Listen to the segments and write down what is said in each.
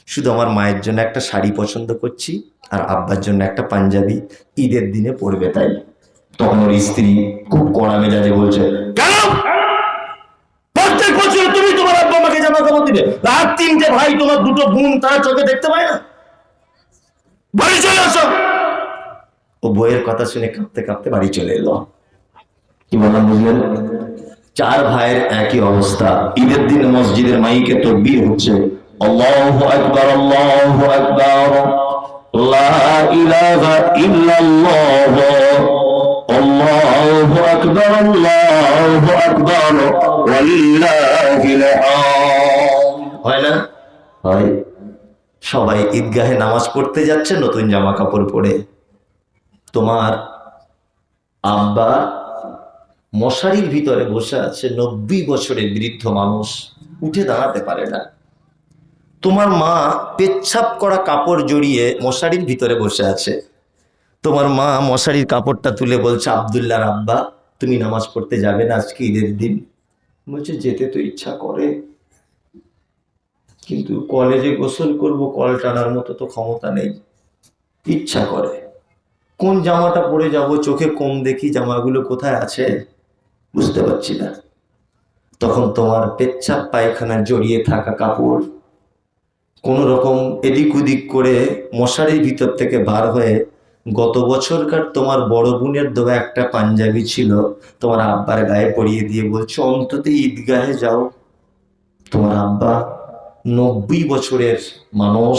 শুধু আমার মায়ের জন্য একটা শাড়ি পছন্দ করছি আর আব্বার জন্য একটা পাঞ্জাবি, ঈদের দিনে পরবে তাই। তখন ওর স্ত্রী খুব কড়া মেজাজে বলছে, কেন প্রত্যেক বছর তুমি তোমার আব্বা আমাকে জামা কাপড় দিবে, আর তিনটে ভাই তোমার দুটো বোন তারা চোখে দেখতে পায় না, বাড়ি চলে আসো। ও বইয়ের কথা শুনে কাঁপতে কাঁপতে বাড়ি চলে এলো। কি বললাম বুঝলেন? চার ভাইয়ের একই অবস্থা। ঈদের দিন মসজিদের মাইকে তাকবীর হচ্ছে, আল্লাহু আকবার, আল্লাহু আকবার, লা ইলাহা ইল্লাল্লাহ, আল্লাহু আকবার, আল্লাহু আকবার, ওয়ালিল্লাহিল হামদ। হয় না? হয়। সবাই ঈদগাহে নামাজ পড়তে যাচ্ছে নতুন জামা কাপড় পরে। তোমার আব্বা মশারির ভিতরে বসে আছে, 90 বছরের বৃদ্ধ মানুষ, উঠে দাঁড়াতে পারে না। তোমার মা পেচ্ছাপ করা কাপড় জড়িয়ে মশারির ভিতরে বসে আছে। তোমার মা মশারির কাপড়টা তুলে বলছে, আব্দুল্লাহর আব্বা তুমি নামাজ পড়তে যাবে না আজকে ঈদের দিন? বলছে যেতে তো ইচ্ছা করে, কিন্তু কলেজে গোসল করব, কল টানার মতো তো ক্ষমতা নেই। ইচ্ছা করে, কোন জামাটা পরে যাব, চোখে কম দেখি, জামাগুলো কোথায় আছে বুঝতে পারছি না। তখন তোমার পেচ্ছাপ পায়খানা জড়িয়ে থাকা কাপড় কোন রকম এদিক ওদিক করে মশারির ভিতর থেকে বার হয়ে গত বছরকার তোমার বড় বোনের দেওয়া একটা পাঞ্জাবি ছিল তোমার আব্বার গায়ে পরিয়ে দিয়ে বলছো অন্তত ঈদগাহে যাও। তোমার আব্বা 90 বছরের মানুষ,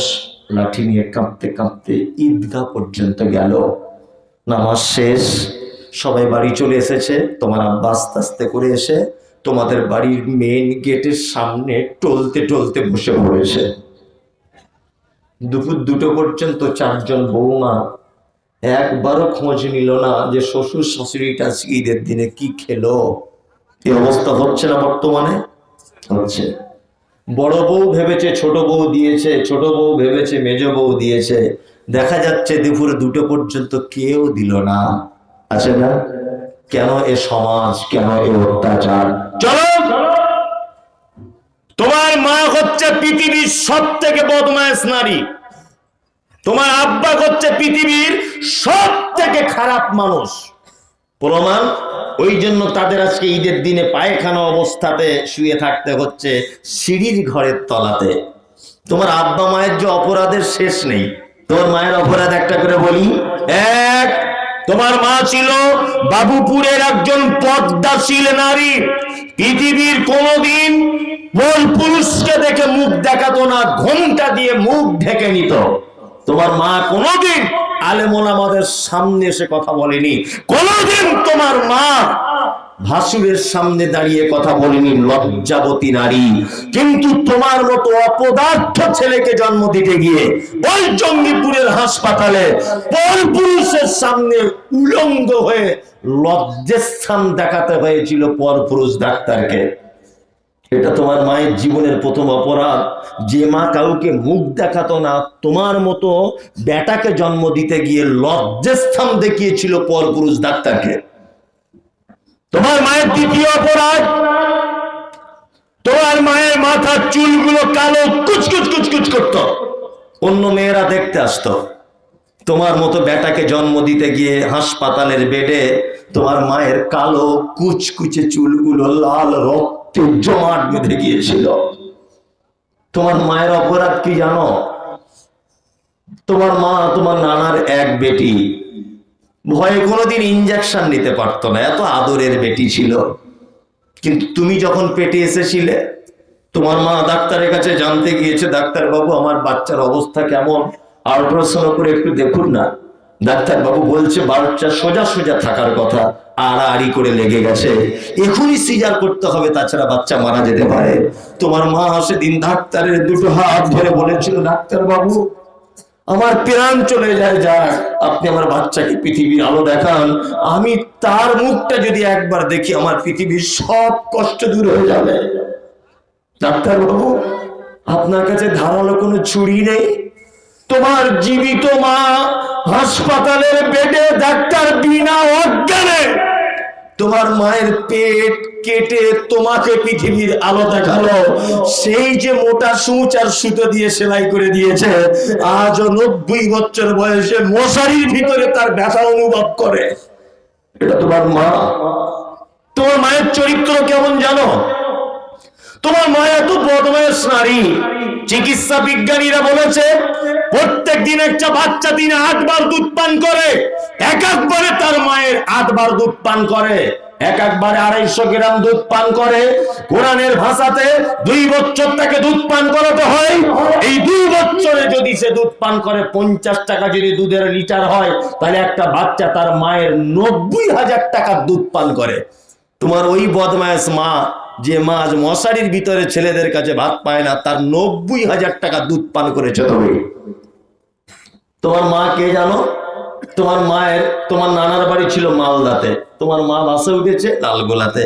লাঠি নিয়ে কাঁপতে কাঁপতে ঈদগাহ পর্যন্ত গেল। নামাজ শেষ, সবাই বাড়ি চলে এসেছে। তোমার আব্বা আস্তে আস্তে করে এসে তোমাদের বাড়ির মেইন গেটের সামনে টলতে টলতে বসে পড়েছে। দুপুর 2টো পর্যন্ত 4 জন বৌমা একবারও খোঁজ নিল না যে শ্বশুর শাশুড়িটা ঈদের দিনে কি খেলো। এই অবস্থা হচ্ছে না বর্তমানে? হচ্ছে। বড় বউ ভেবেছে ছোট বউ দিয়েছে, ছোট বউ ভেবেছে মেজ বউ দিয়েছে, দেখা যাচ্ছে দুপুরে 2টো পর্যন্ত কেউ দিল না। আছে না? কেন এ সমাজ, কেন এ অত্যাচার? চলো, তোমার মা হচ্ছে পৃথিবীর সব থেকে বদমাইশ নারী, তোমার আব্বা হচ্ছে পৃথিবীর সব থেকে খারাপ মানুষ। প্রমাণ? ওই জন্য তাদের আজকে ঈদের দিনে পায়খানা অবস্থাতে শুয়ে থাকতে হচ্ছে সিঁড়ির ঘরের তলাতে। তোমার আব্বা মায়ের যে অপরাধের শেষ নেই। তোমার মায়ের অপরাধ একটা করে বলি। এক, তোমার মা ছিল বাবুপুরের একজন পদ্মাশীল নারী। পৃথিবীর কোনোদিন কোন পুরুষকে দেখে মুখ দেখাতো না, ঘোমটা দিয়ে মুখ ঢেকে নিত। তোমার মা কোনোদিন আলেম ওলামাদের সামনে এসে কথা বলেনি, কোনোদিন তোমার মা ভাসুরের সামনে দাঁড়িয়ে কথা বলেনি, লজ্জাবতী নারী। কিন্তু তোমার মতো অপদার্থ ছেলেকে জন্ম দিতে গিয়ে ওই জঙ্গিপুরের হাসপাতালে পরপুরুষের সামনে উলঙ্গ হয়ে লজ্জাস্থান দেখাতে হয়েছিল পরপুরুষ ডাক্তারকে। এটা তোমার মায়ের জীবনের প্রথম অপরাধ। যে মা কাউকে মুখ দেখাতো না, তোমার মতো বেটাকে জন্ম দিতে গিয়ে লজ্জাস্থান দেখিয়েছিল পরপুরুষ ডাক্তারকে। তোমার মায়ের দ্বিতীয় অপরাধ, তোমার মায়ের মাথার চুলগুলো কালো কুচকুচ কুচকুচ করত, অন্য মেয়েরা দেখতে আসতো। তোমার মতো বেটাকে জন্ম দিতে গিয়ে হাসপাতালের বেডে তোমার মায়ের কালো কুচকুচে চুলগুলো লাল রক্তে জমাট বেঁধে গিয়েছিল। তোমার মায়ের অপরাধ কি জানো? তোমার মা তোমার নানার এক বেটি, ভয়ে কোনোদিন ইনজেকশন নিতে পারতো না, এত আদরের বেটি ছিল। কিন্তু তুমি যখন পেটে এসেছিলে, তোমার মা ডাক্তারের কাছে জানতে গিয়েছে, ডাক্তার বাবু আমার বাচ্চার অবস্থা কেমন, আল্ট্রাসাউন্ড করে একটু দেখুন না। ডাক্তার বাবু বলছে বাচ্চা সোজা সোজা থাকার কথা, আড়াআড়ি করে লেগে গেছে, এখনই সিজার করতে হবে, তাছাড়া বাচ্চা মারা যেতে পারে। তোমার মা সেদিন ডাক্তারের দুটো হাত ধরে বলেছিল, ডাক্তার বাবু আমার প্রাণ চলে যায় যাক, আপনি আমার বাচ্চাকে পৃথিবীর আলো দেখান, আমি তার মুখটা যদি একবার দেখি আমার পৃথিবীর সব কষ্ট দূর হয়ে যাবে। ডাক্তার বাবু আপনার কাছে ধারালো কোনো ছুরি নেই? তোমার জীবিত মা হাসপাতালের বেডে ডাক্তার বিনা অজ্ঞানে তোমার মায়ের পেট কেটে তোমাকে পৃথিবীর আলো দেখালো, সেই যে মোটা সূচ আর সুতো দিয়ে সেলাই করে দিয়েছে, আজও 90 বছর বয়সে মশারির ভিতরে তার ব্যথা অনুভব করে। এটা তোমার মা। তোমার মায়ের চরিত্র কেমন জানো? তোমার মা এত বদমায়েশ নারী। চিকিৎসা বিজ্ঞানীরা বলেছে প্রত্যেক দিন একটা বাচ্চা দিনে 8 বার দুধ পান করে। এক একবারে তার মায়ের 8 বার দুধ পান করে, এক একবারে 250 গ্রাম দুধ পান করে। কোরআনের ভাষাতে 2 বছর তাকে দুধ পান করাতে হয়। এই 2 বছরে যদি সে দুধ পান করে 50 টাকা যদি দুধের লিটার হয়, তাহলে একটা বাচ্চা তার মায়ের 90,000 টাকার দুধ পান করে। তোমার ওই বদমায়েশ মা, যে মা আজ মশারির ভিতরে ছেলেদের কাছে ভাত পায় না, তার 90,000 টাকা দুধ পান করেছে তুমি। তোমার মা কে জানো? তোমার নানার বাড়ি ছিল মালদাতে, তোমার মা বাসে উঠেছে লালগোলাতে,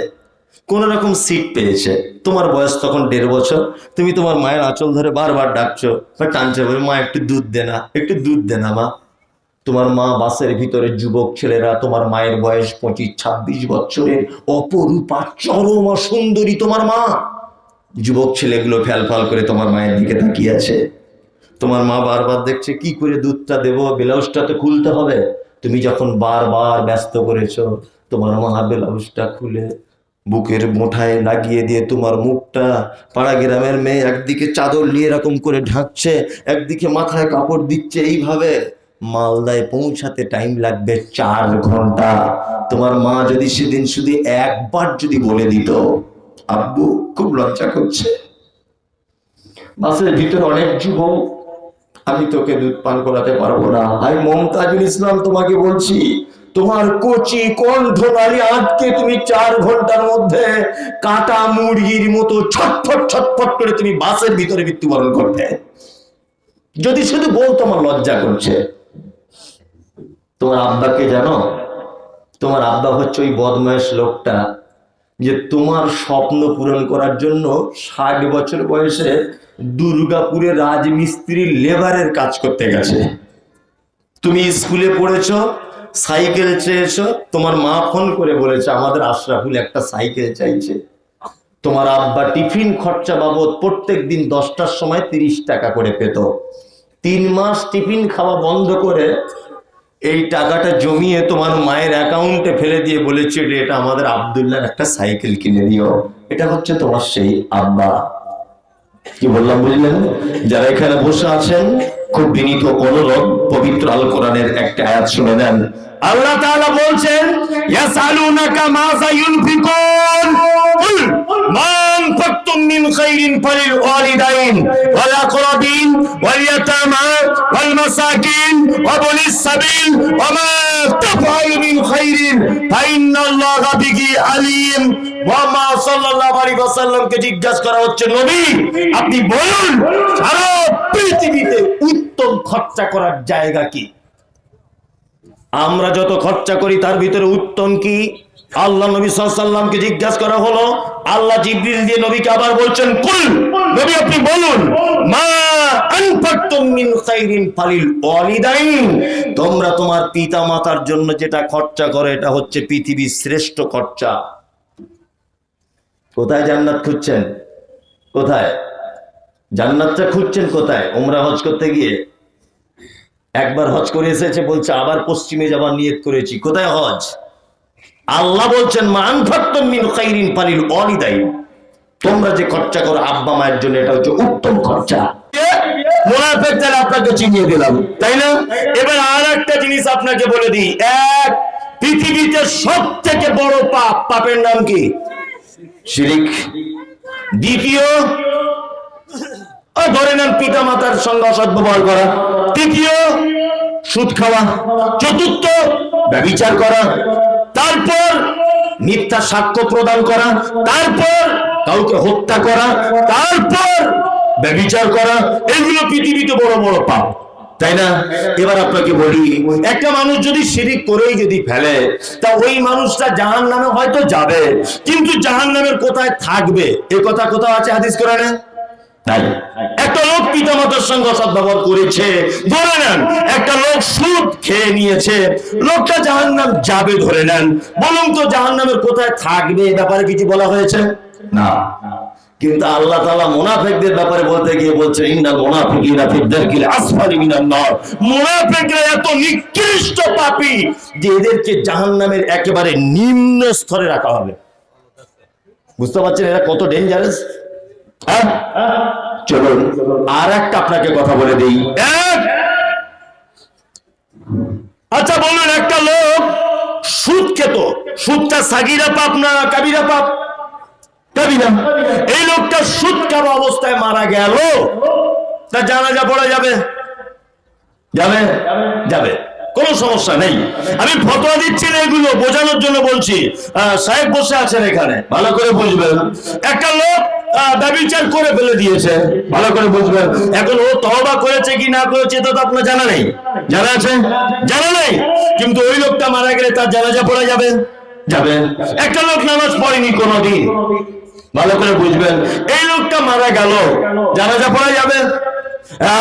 কোন রকম সিট পেয়েছে। তোমার বয়স তখন 1.5 বছর। তুমি তোমার মায়ের আঁচল ধরে বারবার ডাকছো বা টানছে, মা একটু দুধ দে না, একটু দুধ দে না মা। তোমার মা বাসের ভিতরে যুবক ছেলেরা, তোমার মায়ের বয়স 25-26 বছরের, অপরূপা চরমা সুন্দরী তোমার মা। যুবক ছেলেগুলো ফ্যালফাল করে তোমার মায়ের দিকে তাকিয়ে আছে। তোমার মা বারবার দেখছে কি করে দুধটা দেবো, ব্লাউজটা তো খুলতে হবে। তুমি যখন বারবার ব্যস্ত করেছো, তোমার মা ব্লাউজটা খুলে বুকের মোঠায় লাগিয়ে দিয়ে তোমার মুখটা, পাড়া গ্রামের মেয়ে একদিকে চাদর নিয়ে এরকম করে ঢাকছে, একদিকে মাথায় কাপড় দিচ্ছে। এইভাবে মালদায় পৌঁছাতে টাইম লাগবে 4 ঘন্টা। তোমার মা যদি সেদিন শুধু একবার যদি বলে দিত, আব্বু খুব লজ্জা করছে, বাসের ভিতরে অনেক যুবক, আমি তোকে দুধ পান করাতে পারবো না। আমি মমতাজুল ইসলাম তোমাকে বলছি, তোমার কচি কণ্ঠ নালী আটকে তুমি 4 ঘন্টার মধ্যে কাটা মুরগির মতো ছটফট ছটফট করে তুমি বাসের ভিতরে মৃত্যুবরণ করতে, যদি শুধু বলতো আমার লজ্জা করছে। তোমার আব্বাকে জানো? তোমার আব্বা হচ্ছে ওই বদমাইশ লোকটা যে তোমার স্বপ্ন পূরণ করার জন্য 60 বছর বয়সে দুর্গাপুরে রাজমিস্ত্রির লেবারের কাজ করতে গেছে। তুমি স্কুলে পড়েছো, সাইকেল চেয়েছো, তোমার মা ফোন করে বলেছে আমাদের আশরাফুল একটা সাইকেল চাইছে। তোমার আব্বা টিফিন খরচা বাবদ প্রত্যেক দিন 10টার সময় 30 টাকা করে পেত। 3 মাস টিফিন খাওয়া বন্ধ করে এই টাকাটা জমিয়ে তোমার মায়ের অ্যাকাউন্টে ফেলে দিয়ে বলেছে এটা আমাদের আব্দুল্লাহর একটা সাইকেল কিনে দিও। এটা হচ্ছে তোমার সেই আব্বা। কি বললাম বুঝলেন? যারা এখানে বসে আছেন, খুব বিনীত অনুরোধ, পবিত্র আল কোরআনের একটা আয়াত শুনে নেন। আল্লাহ তাআলা বলছেন, ইয়াসালুনাকা মাযা ইউনফিকুন কুল মা আনফাকতুম মিন খাইরিন ফালিল ওয়ালিদাইন ওয়াল আকরাবিন ওয়াল ইয়াতামা ওয়াল মাসাকিন ওয়া বুনিস সাবিল ওয়া মা তাফআলু মিন খাইরিন ফাইন্নাল্লাহা বিহি আলিম। মুহাম্মদ সাল্লাল্লাহু আলাইহি ওয়াসাল্লামকে জিজ্ঞাসা করা হচ্ছে, নবী আপনি বলুন সারা পৃথিবীতে উত্তম খরচা করার জায়গা কি? আমরা যত খরচা করি তার ভিতরে উত্তম কি? আল্লাহ নবী সাল্লাল্লাহু আলাইহি ওয়াসাল্লামকে জিজ্ঞাসা করা হলো, আল্লাহ জিবরিল দিয়ে নবীকে আবার বলছেন, কুল নবী আপনি বলুন মা আনফাকতুম মিন খাইরিন ফালিল ওয়ালিদাইন, তোমরা তোমার পিতা মাতার জন্য যেটা খরচা করো এটা হচ্ছে পৃথিবীর শ্রেষ্ঠ খরচা। কোথায় জান্নাত খুঁজছেন? কোথায় জান্নাতটা খুঁজছেন? কোথায়? উমরা হজ করতে গিয়ে একবার হজ করে এসেছে, বলছে আবার পশ্চিমে যাবার নিয়ত করেছি। কোথায় হজ? আল্লাহ বলছেন মা আনফাকতুম মিন খাইরিন ফালিল ওয়ালিদাইন, তোমরা যে খরচা করো আব্বা মায়ের জন্য এটা হচ্ছে উত্তম খরচা। মুনাফিক যারা আপনাকে চিনিয়ে দিলাম, তাই না? এবার আর একটা জিনিস আপনাকে বলে দিই, এক পৃথিবীতে সবথেকে বড় পাপ, পাপের নাম কি? শিরিক। দ্বিতীয় ধরে নেন পিতা মাতার সঙ্গে সদ্ব্যবহার করা। তৃতীয় সুদ খাওয়া। চতুর্থ ব্যভিচার করা। তারপর মিথ্যা সাক্ষ্য প্রদান করা। তারপর কাউকে হত্যা করা। তারপর ব্যভিচার করা। এগুলো পৃথিবীতে বড় বড় পাপ, তাই না? এবার আপনাকে বলি, একটা মানুষ যদি শিরিক করেই যদি ফেলে, তা ওই মানুষটা জাহান্নামে হয়তো যাবে, কিন্তু জাহান্নামের কোথায় থাকবে এ কথা কোথাও আছে হাদিস কোরআনে? নাই। একটা লোক পিতামাতার সঙ্গে সদ্ব্যবহার করেছে, ধরে নেন একটা লোক সুদ খেয়ে নিয়েছে, লোকটা জাহান্নাম যাবে ধরে নেন, বলুন তো জাহান্নামের কোথায় থাকবে এ ব্যাপারে কিছু বলা হয়েছে? না। কিন্তু আল্লাহ তাআলা মুনাফিকদের ব্যাপারে বলতে গিয়ে বলছে ইন্নাল মুনাফিকিনা ফি দারকিল আসফালি মিনান নার। মুনাফিকরা এত নিকৃষ্ট পাপী যে এদেরকে জাহান্নামের একেবারে নিম্ন স্তরে রাখা হবে। বুঝতে পারছেন এরা কত ডেঞ্জারাস? চলুন আর একটা আপনাকে কথা বলে দিই। আচ্ছা বলুন, একটা লোক সুদ খেত, সুদটা সাগীরা পাপ না কাবীরা পাপ? কাবীরা। এই লোকটা সুদ খাওয়া অবস্থায় মারা গেল, তার জানাজা পড়া যাবে? যাবে? যাবে, কোনো সমস্যা নেই। আমি ফতোয়া দিচ্ছি না, এগুলো বোঝানোর জন্য বলছি। সাহেব বসে আছেন এখানে, ভালো করে বুঝবেন। একটা লোক ব্যভিচার করে ফেলে দিয়েছে, ভালো করে বুঝবেন। এখন ও তওবা করেছে কি না করেছে এটা তো আপনার জানা নেই, জানা আছে? জানা নেই। কিন্তু ওই লোকটা মারা গেলে তার জানাজা পড়া যাবে? যাবে। একটা লোক নামাজ পড়েনি কোনোদিন, ভালো করে বুঝবেন। এই লোকটা মারা গেল, জানাজা পড়া যাবে?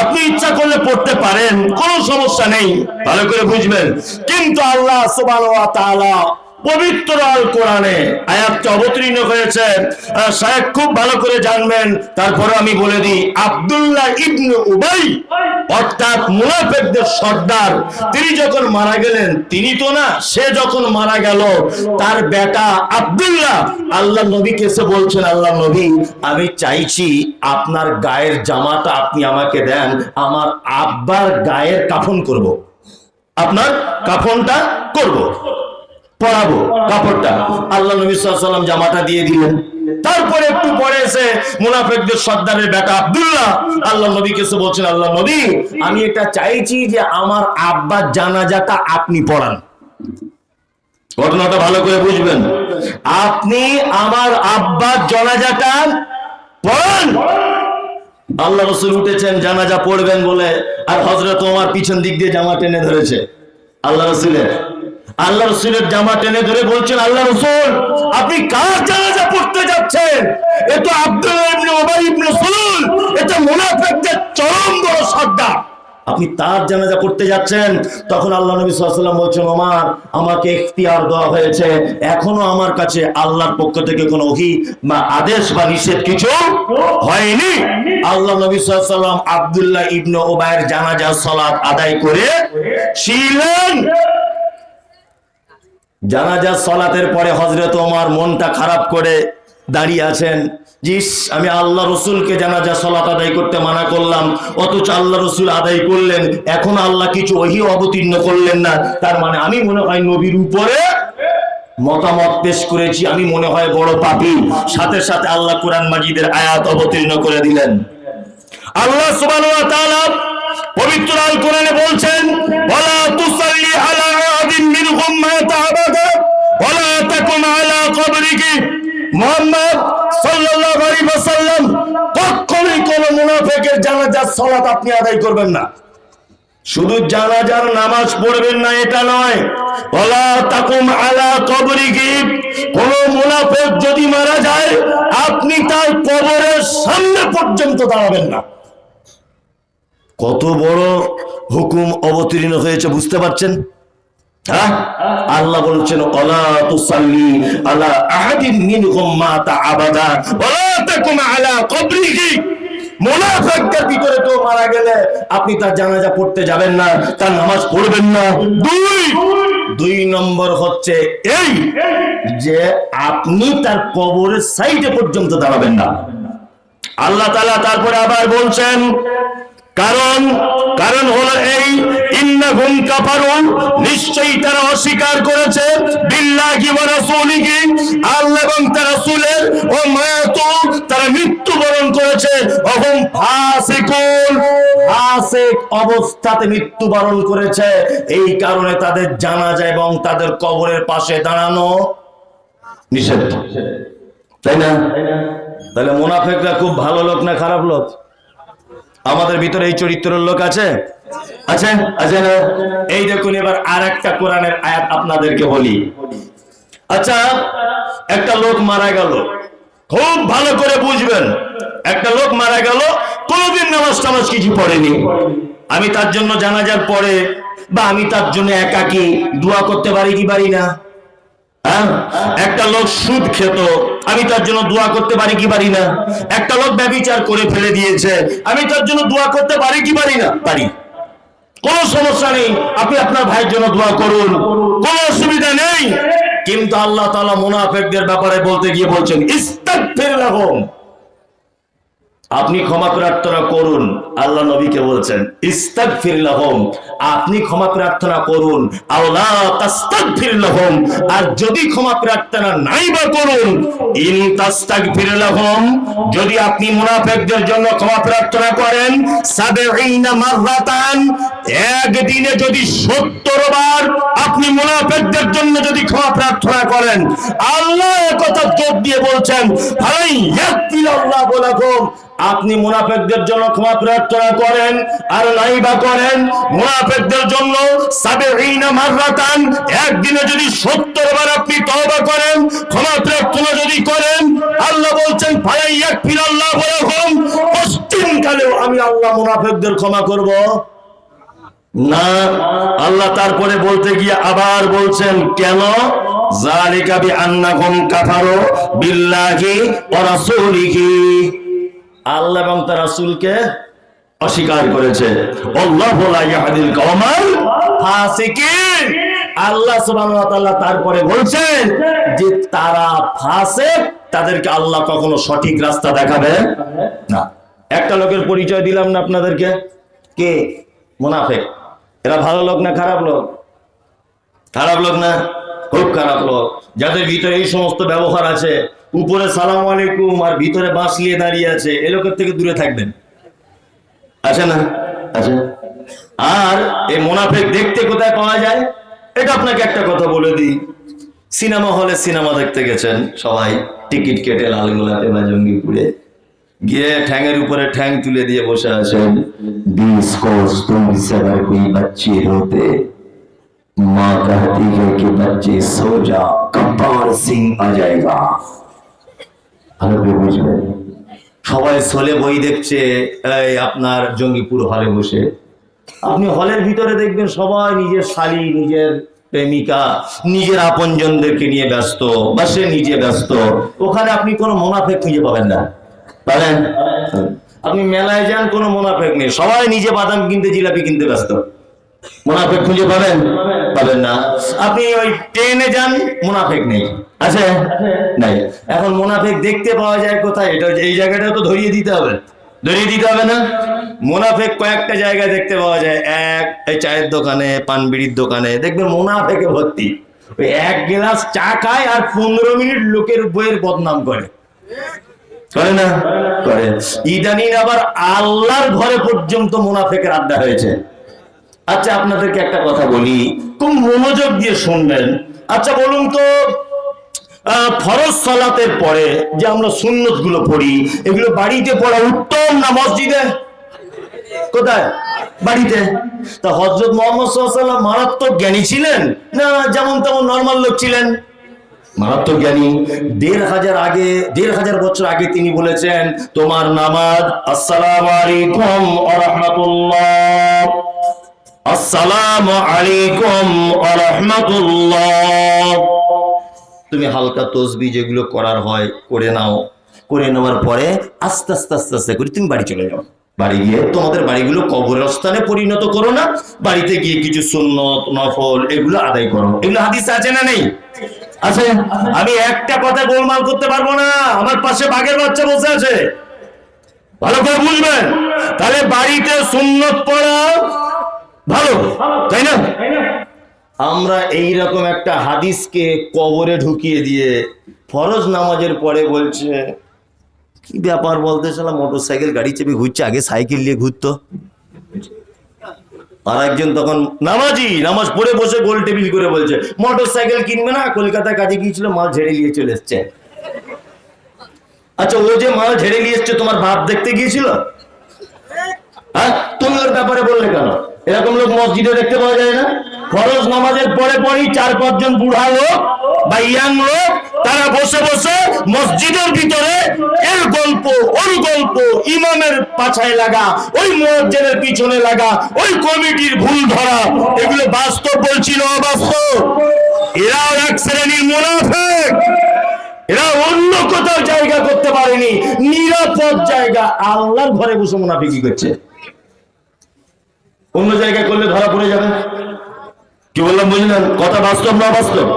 আপনি ইচ্ছা করলে পড়তে পারেন, কোনো সমস্যা নেই, ভালো করে বুঝবেন। কিন্তু আল্লাহ সুবহানাহু ওয়া তাআলা পবিত্র আল কোরআনে আয়াতটা অবতীর্ণ হয়েছে, শায়েখ খুব ভালো করে জানবেন, তারপরে আমি বলে দিই। আব্দুল্লাহ ইবনে উবাই অর্থাৎ মুনাফিকদের সর্দার, তিনি যখন মারা গেলেন, তিনি তো না, সে যখন মারা গেল তার বেটা আব্দুল্লাহ আল্লাহ নবীকে এসে বলছেন, আল্লাহ নবী আমি চাইছি আপনার গায়ের জামাটা আপনি আমাকে দেন, আমার আব্বার গায়ের কাফন করব, আপনার কাফনটা করব, পরাবো কাপড়টা। আল্লাহ নবী সাল্লাল্লাহু আলাইহি ওয়াসাল্লাম জামাটা দিয়ে দিলেন। তারপরে একটু পরে এসে মুনাফিকদের সর্দারের বেটা আব্দুল্লাহ আল্লাহ নবীকে এসে বলছেন, আল্লাহ নবী আমি এটা চাইছি যে আমার আব্বার জানাজাটা আপনি পড়ান। ঘটনাটা ভালো করে বুঝবেন, আপনি আমার আব্বার জানাজাটা পড়ান। আল্লাহ রাসূল উঠেছেন জানাজা পড়বেন বলে, আর হযরত ওমর পিছন দিক দিয়ে জামা টেনে ধরেছে। আল্লাহ রাসূলের জামা টেনে ধরে বলছেন, আল্লাহ রাসূল আপনি কার জানাজা পড়তে যাচ্ছেন? এ তো আব্দুল্লাহ ইবনে উবাই ইবনে সুলুল, এটা মুনাফিকদের চরম বড় সর্দার, আপনি তার জানাজা পড়তে যাচ্ছেন। তখন আল্লাহ নবী সাল্লাল্লাহু আলাইহি ওয়াসাল্লাম বলছেন, ওমর আমাকে ইখতিয়ার দেওয়া হয়েছে, এখনো আমার কাছে আল্লাহর পক্ষ থেকে কোনো ওহী বা আদেশ বা নিষেধ কিছু হয়নি। আল্লাহ নবী সাল্লাল্লাহু আলাইহি ওয়াসাল্লাম আব্দুল্লাহ ইবনে উবাইয়ের জানাজা সালাত আদায় করে ছিলেন। জানাজা সালাতের পরে হযরত ওমর মনটা খারাপ করে দাঁড়িয়ে আছেন, জিস আমি আল্লাহ রসুলকে জানাজা সালাত আদায় করতে মানা করলাম, অথচ আল্লাহ রসুল আদায় করলেন, এখন আল্লাহ কিছু ওহী অবতীর্ণ করলেন না, তার মানে আমি মনে হয় নবীর উপরে মতামত পেশ করেছি, আমি মনে হয় বড় পাপী। সাথে সাথে আল্লাহ কোরআন মাজিদের আয়াত অবতীর্ণ করে দিলেন। আল্লাহ সুবহানাহু ওয়া তাআলা পবিত্র আল কোরআনে বলছেন, ওয়ালা তুসাল্লি আলা আহাদিন মিনহুম মাতা আবাদা ওয়ালা তাকুম আলা কবরিহি। মুহাম্মদ সাল্লাল্লাহু আলাইহি ওয়াসাল্লাম কখনোই কোন মুনাফিকের জানাজার সালাত আপনি আদায় করবেন না। শুধু জানাজার নামাজ পড়বেন না এটা নয়, ওয়ালা তাকুম আলা কবরিহি, কোন মুনাফিক যদি মারা যায় আপনি তার কবরের সামনে পর্যন্ত দাঁড়াবেন না। কত বড় হুকুম অবতীর্ণ হয়েছে বুঝতে পারছেন? হ্যাঁ, আল্লাহ বলছেন ওয়ালা তুসাল্লি আলা আহাদিন মিনহুম মাতা আবাদা ওয়ালা তাকুম আলা কবরিহি। মুনাফিকদের ভিতরে তো মারা গেলে আপনি তার জানাজা পড়তে যাবেন না, তার নামাজ পড়বেন না। দুই নম্বর হচ্ছে এই যে আপনি তার কবরের সাইডে পর্যন্ত দাঁড়াবেন না। আল্লাহ তাআলা তারপরে আবার বলছেন, কারণ হলো এই, ইন্নাহুম কাফারু, নিশ্চয়ই তারা অস্বীকার করেছে, বিল্লাহি ওয়া রাসূলিহি, আল্লাহ এবং তার রাসূলের, ও মায়াতু, তারা মৃত্যুবরণ করেছে, ওহুম ফাসিকুন, ফাসিক অবস্থাতে মৃত্যুবরণ করেছে। এই কারণে তাদের জানাজা এবং তাদের কবরের পাশে দাঁড়ানো নিষিদ্ধ, তাই না? তাহলে মুনাফিকরা খুব ভালো লোক না খারাপ লোক? আমাদের ভিতরে এই চরিত্রের লোক আছে আছে আছে না? এই দেখুন এবার আরেকটা কোরআনের আয়াত আপনাদেরকে বলি। আচ্ছা, একটা লোক মারা গেল, খুব ভালো করে বুঝবেন। একটা লোক মারা গেল, কোনোদিন নামাজ টামাজ কিছু পড়েনি, আমি তার জন্য জানাজার পরে বা আমি তার জন্য একাকী দোয়া করতে পারি কি পারি না? হ্যাঁ, একটা লোক সুদ খেত, আমি তার জন্য দোয়া করতে পারি কি পারি না? একটা লোক ব্যভিচার করে ফেলে দিয়েছে, আমি তার জন্য দোয়া করতে পারি কি পারি না? পারি। কোনো সমস্যা নেই, আপনি আপনার ভাইয়ের জন্য দোয়া করুন, কোনো অসুবিধা নেই। কিন্তু আল্লাহ তাআলা মুনাফিকদের ব্যাপারে বলতে গিয়ে বলছেন ইস্তাগফির লাহুম, আপনি ক্ষমা প্রার্থনা করুন। আল্লাহ নবীকে বলছেন ইস্তাগফির লাহুম, আপনি ক্ষমা প্রার্থনা করুন। আওলা তাস্তাগফির লাহুম, আর যদি ক্ষমা প্রার্থনা নাই বা করুন, ইন তাস্তাগফির লাহুম, যদি আপনি মুনাফিকদের জন্য ক্ষমা প্রার্থনা করেন ৭০ মাররাতান, একদিনে যদি ৭০ বার আপনি মুনাফিকদের জন্য যদি ক্ষমা প্রার্থনা করেন, আল্লাহ কথা জোর দিয়ে বলছেন ভাই ইয়াগফিরাল্লাহু লাকুম, আপনি মুনাফিকদের জন্য ক্ষমা প্রার্থনা করেন আর নাইবা করেন মুনাফিকদের জন্য ৭০ মাররাতান, একদিনে যদি ৭০ বার আপনি তওবা করেন, ক্ষমা প্রার্থনা যদি করেন, আল্লাহ বলছেন ফালা ইয়াগফিরাল্লাহু লাকুম, পশ্চিমকালেও আমি আল্লাহ মুনাফিকদের ক্ষমা করব না। আল্লাহ তারপরে বলতে গিয়ে আবার বলছেন কেন? যালিকা বিআন্নাহুম কাফারু বিল্লাহি ওয়া রাসূলিহি, আল্লাহ এবং তার রাসূলকে অস্বীকার করেছে। আল্লাহু লা ইয়াহদিল কওমাল ফাসিকিন, আল্লাহ সুবহানাহু ওয়া তাআলা তারপরে বলছেন যে তারা ফাসিক, তাদেরকে আল্লাহ কখনো সঠিক রাস্তা দেখাবে না। একটা লোকের পরিচয় দিলাম না আপনাদেরকে, কে? মুনাফিক। এরা ভালো লোক না খারাপ লোক? খারাপ লোক না? খুব খারাপ লোক। যাদের ভিতরে এই সমস্ত ব্যবহার আছে, উপরে সালাম আলাইকুম আর ভিতরে বাঁশ নিয়ে দাঁড়িয়ে আছে, এ লোকের থেকে দূরে থাকবেন। আছে না? আছে। আর এই মুনাফিক দেখতে কোথায় পাওয়া যায়? এটা আপনাকে একটা কথা বলে দিই, সিনেমা হলে সিনেমা দেখতে গেছেন সবাই, টিকিট কেটে লালগোলাতে বা জঙ্গিপুরে গিয়ে ঠ্যাঙের উপরে ঠ্যাং তুলে দিয়ে বসে আছেন। 20 कोस तुम से अगर कोई बच्चे रोते, माँ कहती है कि बच्चे सो जा, गब्बार सिंह आ जाएगा। ভালো করে বুঝবেন, সবাই সোলে বই দেখছে এই আপনার জঙ্গিপুর হলে বসে, আপনি হলের ভিতরে দেখবেন সবাই নিজের শালী, নিজের প্রেমিকা, নিজের আপনজনদেরকে নিয়ে ব্যস্ত, বা সে নিজে ব্যস্ত। ওখানে আপনি কোনো মুনাফিক খুঁজে পাবেন না। পাবেন? আপনি মেলায় যান, কোনো মুনাফিক নেই, সবাই নিজে বাদাম কিনতে, জিলাপি কিনতে ব্যস্ত। মুনাফিক খুঁজে পাবেন? পাবেন না। আপনি ওই ট্রেনে যান, মুনাফিক নেই, আছে? নাই। এখন মুনাফিক দেখতে পাওয়া যায় কোথায়? এটা এই জায়গাটা তো ধরিয়ে দিতে হবে, ধরিয়ে দিতে হবে না? মুনাফিক কয়েকটা জায়গায় দেখতে পাওয়া যায়। এক, এই চায়ের দোকানে, পান বিড়ির দোকানে দেখবেন মুনাফিকে ভর্তি। ওই এক গ্লাস চা খায় আর 15 মিনিট লোকের বইয়ের বদনাম করে, করে না? করে। ইদানিং আবার আল্লাহর ঘরে পর্যন্ত মুনাফিকের আড্ডা হয়েছে। আচ্ছা আপনাদেরকে একটা কথা বলি, খুব মনোযোগ দিয়ে শুনবেন। আচ্ছা বলুন তো, ফরজ সালাতের পরে যে আমরা সুন্নত গুলো পড়ি, এগুলো বাড়িতে পড়া উত্তম না মসজিদে? কোথায়? বাড়িতে। তা হযরত মুহাম্মদ সাল্লাল্লাহু আলাইহি ওয়াসাল্লাম মারাত্মক জ্ঞানী ছিলেন না যেমন তেমন নরমাল লোক ছিলেন? মারাত্মক জ্ঞানী। ১৫০০ বছর আগে তিনি বলেছেন তোমার নামাজ আসসালামু আলাইকুম ওয়া রাহমাতুল্লাহ, আসসালামু আলাইকুম ওয়া রাহমাতুল্লাহ, তুমি হালকা তাসবিহ যেগুলো করার হয় করে নাও, করে নেওয়ার পরে আস্তে আস্তে আস্তে আস্তে করে তুমি বাড়ি চলে যাও। বাড়ি গিয়ে তোমাদের বাড়িগুলো কবরস্থানে পরিণত করো না, বাড়িতে গিয়ে কিছু সুন্নত নফল এগুলো আদায় করো। এগুলো হাদিসে আছে না নেই? আছে। আমি একটা কথা গোলমাল করতে পারবো না, আমার পাশে বাঘের বাচ্চা বসে আছে, ভালো করে বুঝবেন। তাহলে বাড়িতে সুন্নত পড়া ভালো, তাই না? আমরা এইরকম একটা হাদিসকে কবরে ঢুকিয়ে দিয়ে ফরজ নামাজের পরে বলছে কি ব্যাপার বলতে, শালা মোটরসাইকেল গাড়ি চেপে ঘুরছে, আগে সাইকেল নিয়ে ঘুরতো। আর একজন তখন নামাজি, নামাজ পড়ে বসে গোল টেবিল করে বলছে মোটরসাইকেল কিনবে না, কলকাতায় কাজে গিয়েছিল, মাল ঝেড়ে নিয়ে চলে এসছে। আচ্ছা ও যে মাল ঝেড়ে নিয়ে এসছে তোমার বাপ দেখতে গিয়েছিল? হ্যাঁ, তুমি ওর ব্যাপারে বললে কেন? এরকম লোক মসজিদে দেখতে পাওয়া যায় না? ফরজ নামাজের পরে পরেই 4-5 জন বুড়া লোক বা ইয়াং লোক তারা বসে বসে মসজিদের ভিতরে এর গল্প ওর গল্প, ইমামের পাছায় লাগা, ওই মুয়াজ্জিনের পিছনে লাগা, ওই কমিটির ভুল ধরা, এগুলো বাস্তব বলছিল অবাস্তব? এরাও এক শ্রেণীর মুনাফিক। এরা অন্য কোথাও জায়গা করতে পারেনি, নিরাপদ জায়গা আল্লাহর ঘরে বসে মুনাফিকি করছে। অন্য জায়গায় করলে ধরা পড়ে যাবে। কি বললাম বুঝলেন? কথা বাস্তব না অবাস্তব?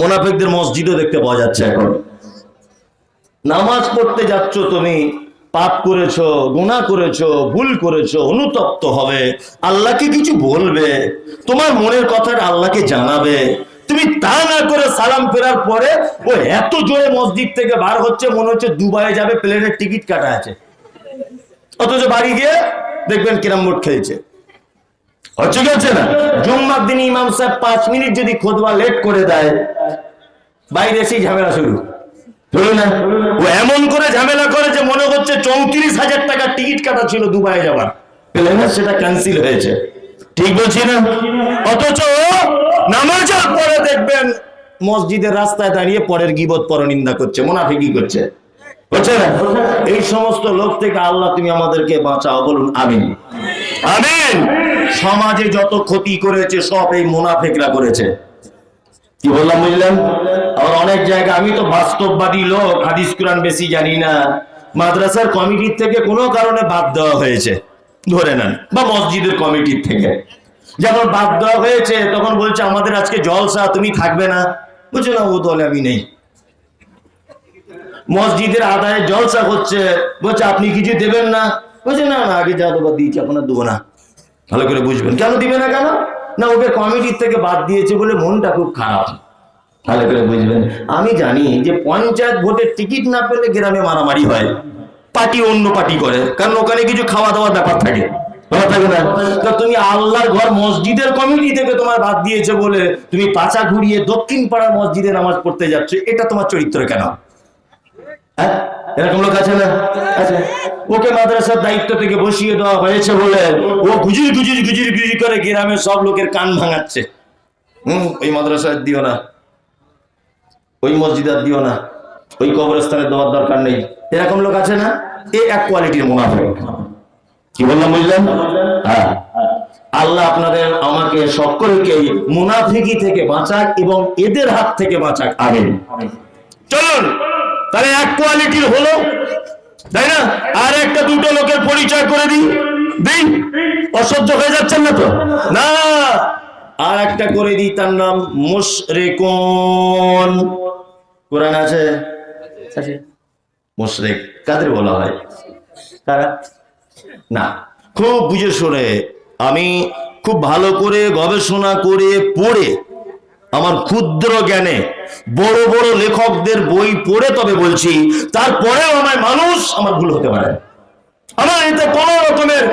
মুনাফিকদের মসজিদও দেখতে পাওয়া যাচ্ছে এখন। নামাজ পড়তে যাচ্ছ, তুমি পাপ করেছো, গুনাহ করেছো, ভুল করেছো, অনুতপ্ত হবে, আল্লাহকে কিছু বলবে, তোমার মনের কথাটা আল্লাহকে জানাবে। তুমি তা না করে সালাম ফেরার পরে ও এত জোরে মসজিদ থেকে বার হচ্ছে, মনে হচ্ছে দুবাই যাবে, প্লেনের টিকিট কাটা আছে। অথচ বাড়ি গিয়ে দেখবেন কিরাম মোট খেয়েছে। হচ্ছে না? জুম্মার দিন ইমাম সাহেব 5 মিনিট যদি খুতবা লেট করে দেয়, বাইরে এসেই ঝামেলা শুরু। না, ও এমন করে ঝামেলা করে যে মনে হচ্ছে 34,000 টাকার টিকিট কাটা ছিল দুবাই যাবার, প্লেনের সেটা ক্যান্সেল হয়েছে। ঠিক বলছি না? অথচ নামাজের পরে দেখবেন মসজিদের রাস্তায় দাঁড়িয়ে পরের গীবত পরনিন্দা করছে, মুনাফিকি করছে। হচ্ছে না? এই সমস্ত লোক থেকে আল্লাহ তুমি আমাদেরকে বাঁচাও, বলুন আমিন। আমিন। সমাজে যত ক্ষতি করেছে সব এই মুনাফিকরা করেছে। কি বললাম বুঝলেন? আর অনেক জায়গা, আমি তো বাস্তববাদী লোক, হাদিস কুরআন বেশি জানি না, মাদ্রাসার কমিটির থেকে কোনো কারণে বাদ দেওয়া হয়েছে ধরে নেন, বা মসজিদের কমিটির থেকে যখন বাদ দেওয়া হয়েছে তখন বলছে আমাদের আজকে জলসা, তুমি থাকবে না। বুঝছো না, ও দলে আমি নেই। মসজিদের আদায়ে জলসা হচ্ছে, বলছে আপনি কিছু দেবেন না। বলছে না না, আগে যা দেবো দিয়েছি, এখন আর দেবো না। ভালো করে বুঝবেন, কেন দিবে না? কেন না, ওকে কমিটির থেকে বাদ দিয়েছে বলে মনটা খুব খারাপ। ভালো করে বুঝবেন। আমি জানি যে পঞ্চায়েত ভোটের টিকিট না পেলে গ্রামে মারামারি হয়, পার্টি অন্য পার্টি করে, কারণ ওখানে কিছু খাওয়া দাওয়ার ব্যাপার থাকে, থাকে না? তো তুমি আল্লাহর ঘর মসজিদের কমিটি থেকে তোমার বাদ দিয়েছে বলে তুমি পাছা ঘুরিয়ে দক্ষিণ পাড়ার মসজিদে নামাজ পড়তে যাচ্ছ, এটা তোমার চরিত্র কেন? এরকম লোক আছে না? আছে। ওকে মাদ্রাসার দায়িত্ব থেকে বসিয়ে দেওয়া হয়েছে বলে ও গুজির গুজির গুজির গুজির করে গ্রামের সব লোকের কান ভাঙাচ্ছে। ওই মাদ্রাসায় দিও না, ওই মসজিদ আর দিও না, ওই কবরস্থানে দেওয়ার দরকার নেই। এরকম লোক আছে না? এই এক কোয়ালিটির মুনাফিক। কি বললাম বুঝলেন? হ্যাঁ, আল্লাহ আপনাদের আমাকে সকলকে মুনাফিকি থেকে বাঁচাক এবং এদের হাত থেকে বাঁচাক। আমিন। চলুন তাহলে এক কোয়ালিটির হলো, তাই না? আর একটা দুটো লোকের পরিচয় করে দিন। অসহ্য হয়ে যাচ্ছেন না তো? না, আর একটা করে দিই, তার নাম মুশরিকুন। কোরআন আছে? মুশরিক কাদের বলা হয়? তারা না, খুব বুঝে শুনে, আমি খুব ভালো করে গবেষণা করে পড়ে, আমার ক্ষুদ্র জ্ঞানে বড় বড় লেখকদের বই পড়ে তবে বলছি, তারপরেও আমার মানুষ, আমার ভুল হতে পারে। আমার এতে কোনো রকমের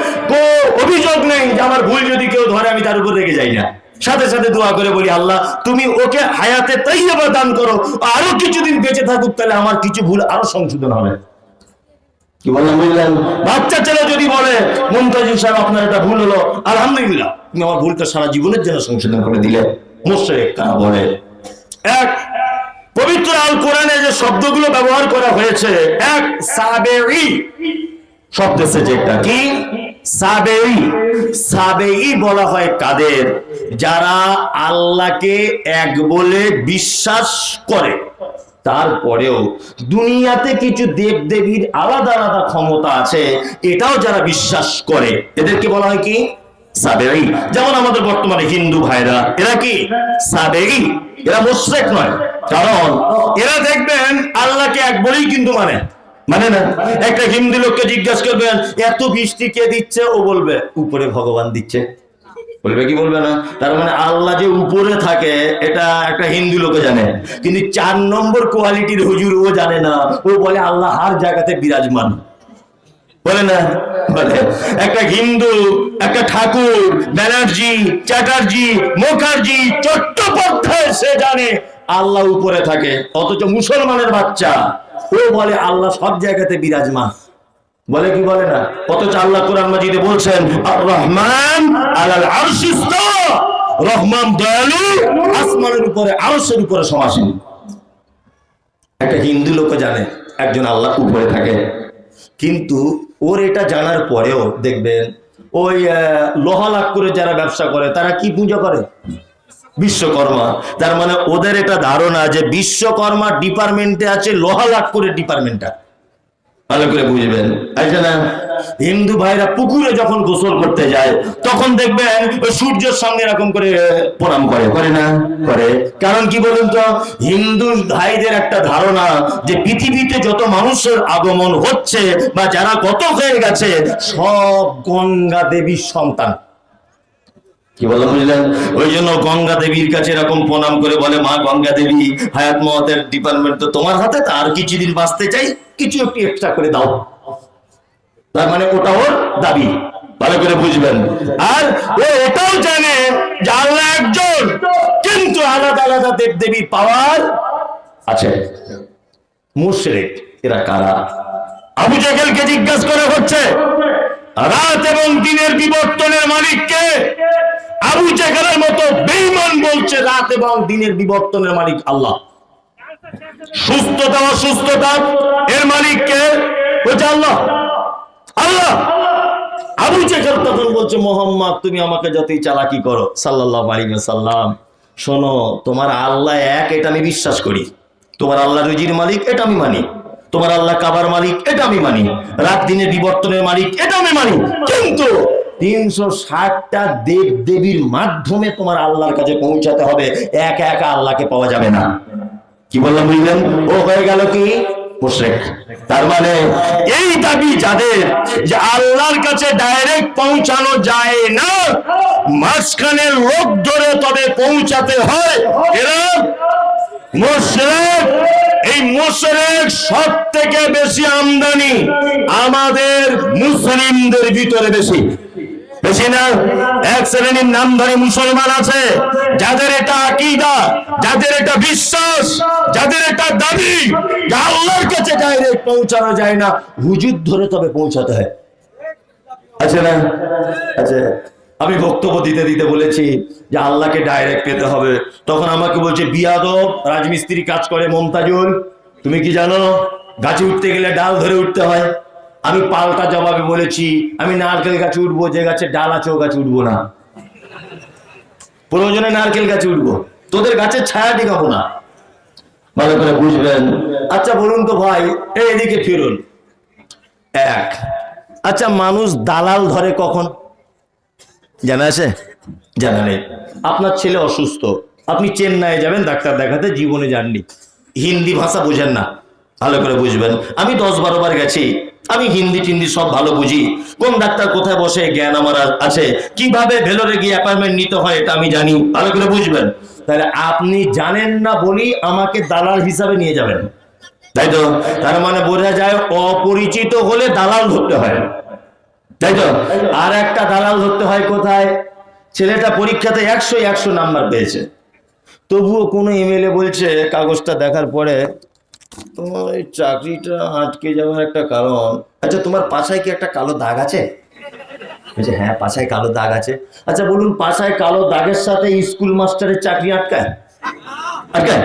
অভিযোগ নেই যে আমার ভুল যদি কেউ ধরে আমি তার উপর রেগে যাই না। সাথে সাথে দোয়া করে বলি, আল্লাহ তুমি ওকে হায়াতে তাইয়্যিবা দান করো, আরো কিছুদিন বেঁচে থাকুক, তাহলে আমার কিছু ভুল আরো সংশোধন হবে। কি বললাম বুঝলেন? বাচ্চা ছেলে যদি বলে মুনতাজির সাহেব আপনার এটা ভুল হলো, আলহামদুলিল্লাহ, তুমি আমার ভুলটা সারা জীবনের জন্য সংশোধন করে দিলে। মুশরিক কারা বলে? এক, পবিত্র আল কোরআনে যে শব্দগুলো ব্যবহার করা হয়েছে, এক সাবেঈ শব্দ এসেছে। একটা কি? সাবেঈ। সাবেঈ বলা হয় কাদের? যারা আল্লাহকে এক বলে বিশ্বাস করে, তারপরেও দুনিয়াতে কিছু দেব দেবীর আলাদা আলাদা ক্ষমতা আছে, এটাও যারা বিশ্বাস করে, এদেরকে বলা হয় কি? সাবেঈ। যেমন আমাদের বর্তমানে হিন্দু ভাইরা, এরা কি? সাবেঈ। এরা মুশরিক নয়, কারণ এরা দেখবেন আল্লাহকে এক বলেই কিন্তু মানে না। একটা হিন্দু লোককে জিজ্ঞাসা করবেন এত বৃষ্টি কে দিচ্ছে, ও বলবে উপরে ভগবান দিচ্ছে। বলবে কি বলবে না? তার মানে আল্লাহ যে উপরে থাকে এটা একটা হিন্দু লোকে জানে, কিন্তু 4 নম্বর কোয়ালিটির হুজুর ও জানে না। ও বলে আল্লাহ হার জায়গাতে বিরাজমান, বলে না? বলে একটা হিন্দু, একটা ঠাকুর, ব্যানার্জি, চ্যাটার্জি, মুখার্জি, চট্টোপাধ্যায়, সে জানে আল্লাহ উপরে থাকে। অথচ মুসলমানের বাচ্চা ও বলে আল্লাহ সব জায়গাতে বিরাজমান, বলে কি বলে না? অথচ আল্লাহ কোরআন মাজিদে বলছেন আর রহমান আলাল আরশি ইস্তাওয়া, রহমান দয়ালু, আসমানের উপরে আরশের উপরে সমাসীন। একটা হিন্দু লোক জানে একজন আল্লাহ উপরে থাকে, কিন্তু ওর এটা জানার পরেও দেখবেন ওই লোহা লাখ করে যারা ব্যবসা করে তারা কি পূজা করে? বিশ্বকর্মা। তার মানে ওদের এটা ধারণা যে বিশ্বকর্মা ডিপার্টমেন্টে আছে লোহা লাখ করে ডিপার্টমেন্টটা। ভালো করে বুঝবেন। আচ্ছা না, হিন্দু ভাইরা পুকুরে যখন গোসল করতে যায় তখন দেখবেন ওই সূর্যের সামনে এরকম করে প্রণাম করে, করে না? করে। কারণ কি বলুন তো, হিন্দু ভাইদের একটা ধারণা যে পৃথিবীতে যত মানুষের আগমন হচ্ছে বা যারা গত হয়ে গেছে সব গঙ্গা দেবীর সন্তান। কি বললাম বুঝলেন? ওই জন্য গঙ্গা দেবীর কাছে এরকম প্রণাম করে বলে, মা গঙ্গা দেবী, হায়াত মহতের ডিপার্টমেন্ট তো তোমার হাতে, তার কিছুদিন বাঁচতে চাই, কিছু একটু এক্সট্রা করে দাও। তার মানে ওটা ওর দাবি। ভালো করে বুঝবেন। আর ও এটাও জানে যে আল্লাহ একজন, কিন্তু আলাদা আলাদা দেব দেবীর পাওয়ার আছে। মুশরিক এরা কারা? আবু জেহেলকে জিজ্ঞাসা করে হচ্ছে রাত এবং দিনের বিবর্তনের মালিককে। আবু জেহেলের মতো বেঈমান বলছে রাত এবং দিনের বিবর্তনের মালিক আল্লাহ। সুস্থতা অসুস্থতা এর মালিক কে? বলছে আল্লাহ। আল্লাহ। আবু জেহেল তখন বলছে, মোহাম্মদ তুমি আমাকে যতই চালাকি করো সাল্লাল্লাহু আলাইহি ওয়াসাল্লাম, শোনো তোমার আল্লাহ এক, এটা আমি বিশ্বাস করি। তোমার আল্লাহ রুজির মালিক, এটা আমি মানি। তোমার আল্লাহ কাবার মালিক, এটা আমি মানি। রাত দিনের বিবর্তনের মালিক, এটা আমি মানি। কিন্তু 360টা দেব দেবীর মাধ্যমে তোমার আল্লাহর কাছে পৌঁছাতে হবে, একা একা আল্লাহকে পাওয়া যাবে না। কি বললাম বুঝলেন? ও হয়ে গেল কি? মুশরিক। তার মানে এই দাবি যাদের, যে আল্লাহর কাছে ডাইরেক্ট পৌঁছানো যায় না, মাঝখানে লোক ধরে তবে পৌঁছাতে হয়, এরা মুশরিক। এই মুশরিক সব থেকে বেশি আমদানি আমাদের মুসলিমদের ভিতরে বেশি। বেশি না? এক শ্রেণীর নামধারী মুসলমান আছে যাদের এটা আকীদা, যাদের এটা বিশ্বাস, যাদের এটা দাবি যে আল্লাহর কাছে ডাইরেক্ট পৌঁছানো যায় না, হুজুর ধরে তবে পৌঁছাতে হয়। আছে না? আছে। আমি বক্তব্য দিতে দিতে বলেছি যে আল্লাহকে ডাইরেক্ট পেতে হবে, তখন আমাকে বলছে বিয়াদব, রাজমিস্ত্রি কাজ করে মমতাজুল, তুমি কি জানো গাছে উঠতে গেলে ডাল ধরে উঠতে হয়? আমি পাল্টা জবাবে বলেছি, আমি নারকেল গাছে উঠবো, যে গাছে ডাল আছে ও গাছে উঠবো না। প্রয়োজনে নারকেল গাছে উঠবো, তোদের গাছের ছায়া টিকাবো না। ভালো করে বুঝবেন। আচ্ছা বলুন তো ভাই, এদিকে ফিরুন। এক, আচ্ছা মানুষ দালাল ধরে কখন? জানা আছে? জানা নেই। আপনার ছেলে অসুস্থ, আপনি চেন্নাই যাবেন ডাক্তার দেখাতে, জীবনে যাননি, হিন্দি ভাষা বুঝেন না। ভালো করে বুঝবেন। আমি 10-12 বার গেছি, আমি হিন্দি টিন্দি সব ভালো বুঝি, কোন ডাক্তার কোথায় বসে জ্ঞান আমার আছে, কিভাবে ভেলোরে গিয়ে অ্যাপয়েন্টমেন্ট নিতে হয় এটা আমি জানি। ভালো করে বুঝবেন। তাহলে আপনি জানেন না বলি আমাকে দালাল হিসাবে নিয়ে যাবেন, তাই তো? তার মানে বোঝা যায় অপরিচিত হলে দালাল ধরতে হয়, তাই তো? আর একটা দালাল ধরতে হয় কোথায়? ছেলেটা পরীক্ষাতে 100 নাম্বার পেয়েছে, তবুও কোনো এমএলএ বলছে কাগজটা দেখার পরে, তোমার এই চাকরিটা আটকে যাওয়ার একটা কারণ, আচ্ছা তোমার পাছায় কি একটা কালো দাগ আছে? বলছে হ্যাঁ পাছায় কালো দাগ আছে। আচ্ছা বলুন, পাছায় কালো দাগের সাথে স্কুল মাস্টারের চাকরি আটকায়? আটকায়?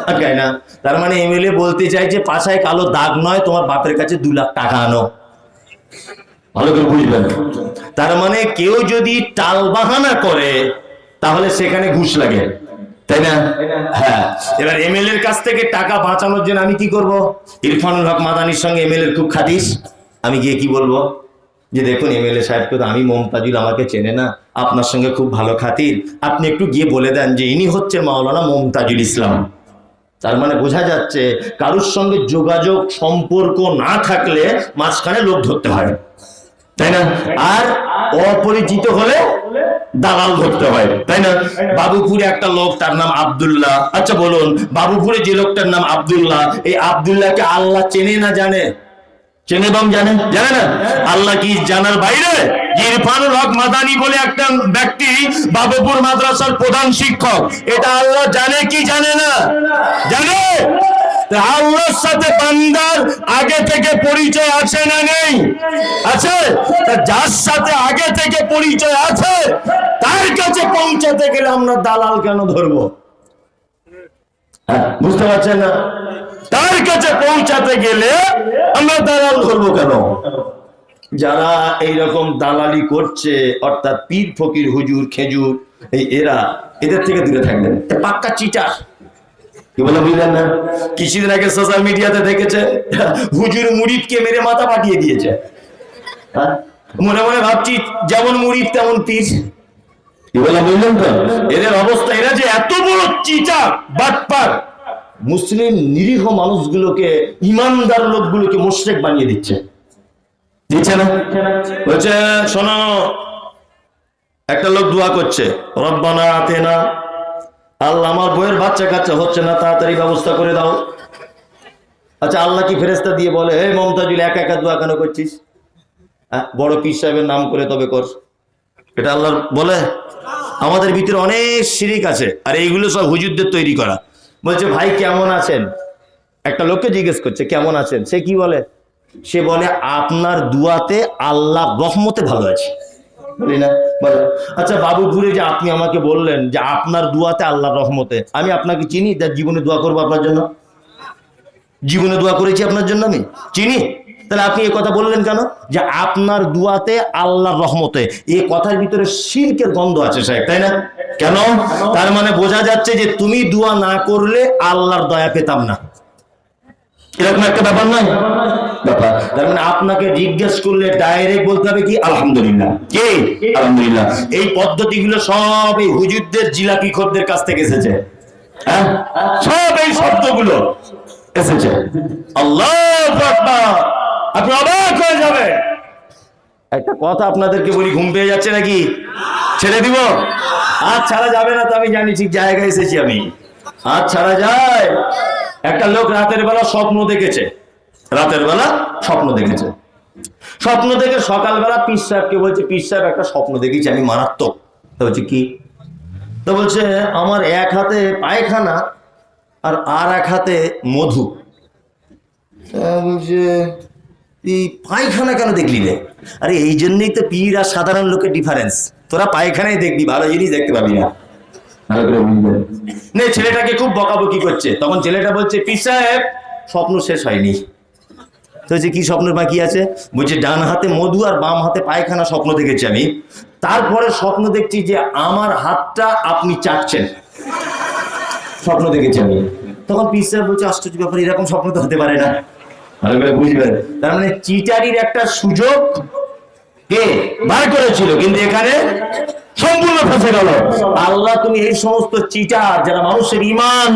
আটকায় না। তার মানে এমএলএ বলতে চাই যে পাছায় কালো দাগ নয়, তোমার বাপের কাছে 2 লাখ টাকা আনো। ভালো করে বুঝবেন। তার মানে কেউ যদি টাল বাহানা করে তাহলে সেখানে ঘুষ লাগে, তাই না? হ্যাঁ। এবার এমএলএ এর কাছ থেকে টাকা বাঁচানোর জন্য আমি কি করব? ইরফানুল হক মাদানির সঙ্গে এমএলএ এর খুব খাতিস, আমি গিয়ে কি বলবো যে দেখুন এমএলএ সাহেবকে তো আমি মমতাজুল আমাকে চেনে না, আপনার সঙ্গে খুব ভালো খাতির, আপনি একটু গিয়ে বলে দেন যে ইনি হচ্ছে মাওলানা মমতাজুল ইসলাম। তার মানে বোঝা যাচ্ছে কারোর সঙ্গে যোগাযোগ সম্পর্ক না থাকলে মাঝখানে লোক ধরতে হয়, তাই না? আর অপরিচিত হলে দালাল ধরতে হয়, তাই না? বাবুপুরে একটা লোক, তার নাম আব্দুল্লাহ। আচ্ছা বলুন, বাবুপুরে যে লোকটার নাম আব্দুল্লাহ, এই আব্দুল্লাহকে আল্লাহ চেনে না জানে? চেনে বাম জানে? জানে না? আল্লাহ কি জানার বাইরে? ইরফানুল হক মাদানি বলে একটা ব্যক্তি বাবুপুর মাদ্রাসার প্রধান শিক্ষক, এটা আল্লাহ জানে কি জানে না? জানে। আল্লাহর সাথে বান্দার আগে থেকে পরিচয় আছে না নেই? আছে। যার সাথে আগে থেকে পরিচয় আছে তার কাছে কাছে পৌঁছাতে গেলে আমরা দালাল কেন ধরবো? বুঝতে পারছেন না? তার কাছে পৌঁছাতে গেলে আমরা দালাল ধরবো কেন? যারা এইরকম দালালি করছে, অর্থাৎ পীর ফকির হুজুর খেজুর, এদের থেকে দূরে থাকবেন। পাক্কা চিটার। কি বলে বুঝলেন না? কিছুদিন আগে সোশ্যাল মিডিয়াতে দেখেছে হুজুর মুরিদকে মেরে মাথা ফাটিয়ে দিয়েছে। মনে মনে ভাবছি যেমন মুরিদ তেমন পীর। কি বলে বুঝলেন তো? এদের অবস্থা, এরা যে এত বড় চিটার বাটপার, মুসলিম নিরীহ মানুষগুলোকে, ইমানদার লোকগুলোকে মুশরিক বানিয়ে দিচ্ছে। দিচ্ছে না? বলছে শোনো, একটা লোক দোয়া করছে, রব্বানা আতেনা, আল্লাহ আমার বইয়ের বাচ্চা কাচ্চা হচ্ছে না, তাড়াতাড়ি ব্যবস্থা করে দাও। আচ্ছা, আল্লাহ কি ফেরেশতা দিয়ে বলে, হে মমতাজুল একা একা দোয়া কেন করছিস? বড় পীর সাহেবের নাম করে তবে কর? এটা আল্লাহ বলে? আমাদের ভিতরে অনেক শিরিক আছে, আর এইগুলো সব হুজুরদের তৈরি করা। বলছে ভাই কেমন আছেন? একটা লোককে জিজ্ঞেস করছে কেমন আছেন, সে কি বলে? সে বলে আপনার দুয়াতে আল্লাহ রহমতে ভালো আছে। বলি না? বলে আচ্ছা বাবুপুরে যে আপনি আমাকে বললেন যে আপনার দুয়াতে আল্লাহ রহমতে, আমি আপনাকে চিনি? তার জীবনে দোয়া করবো আপনার জন্য? জীবনে দোয়া করেছি আপনার জন্য? আমি চিনি? তাহলে আপনি এই কথা বললেন কেন যে আপনার দুয়াতে আল্লাহর রহমতে? এই কথার ভিতরে শিরকের গন্ধ আছে সাহেব, তাই না? কেন? তার মানে বোঝা যাচ্ছে যে তুমি দোয়া না করলে আল্লাহর দয়া পেতাম না, এরকম একটা ব্যাপার নয়? ব্যাপার। তার মানে আপনাকে জিজ্ঞেস করলে ডাইরেক্ট বলতে হবে কি আলহামদুলিল্লাহ। কি আলহামদুলিল্লাহ? এই পদ্ধতিগুলো সব এই হুজুরদের জিলাপি খোরদের কাছ থেকে এসেছে। হ্যাঁ, সব এই শব্দগুলো এসেছে। আল্লাহু আকবার। আপনি অবাক হয়ে যাবে। একটা কথা আপনাদেরকে বলি, ঘুম পেয়ে যাচ্ছে নাকি? ছেড়ে দিব? হাত ছাড়া যাবে না তো, আমি জানি ঠিক জায়গায় এসেছি আমি। হাত ছাড়া যায়? একটা লোক রাতের বেলা স্বপ্ন দেখেছে, রাতের বেলা স্বপ্ন দেখেছে। স্বপ্ন দেখে সকালবেলা পীর সাহেবকে বলছে, পীর সাহেব একটা স্বপ্ন দেখেছি আমি মারাত্মক। তো বলছে কি? তো বলছে আমার এক হাতে পায়খানা আর এক হাতে মধু। বলছে এই পায়খানা কেন দেখলি রে? আরে এই জন্যই তো পীর আর সাধারণ লোকের ডিফারেন্স, তোরা পায়খানায় দেখবি, ভালো জিনিস দেখতে পাবি না। ছেলেটাকে খুব বকাবকি করছে, তখন ছেলেটা বলছে পীর সাহেব স্বপ্ন শেষ হয়নি। তো কি স্বপ্ন বাকি আছে? বলছে ডান হাতে মধু আর বাম হাতে পায়খানা স্বপ্ন দেখেছি আমি, তারপরে স্বপ্ন দেখছি যে আমার হাতটা আপনি চাটছেন, স্বপ্ন দেখেছি আমি। তখন পীর সাহেব বলছে আশ্চর্য ব্যাপার, এরকম স্বপ্ন তো হতে পারে না। ভালো করে বুঝবেন, তার মানে চিটারির একটা সুযোগ কে বার করেছিল, কিন্তু এখানে সম্পূর্ণ ফেঁসে গেল। আল্লাহ তুমি এই সমস্ত চিটার যারা মানুষের ঈমান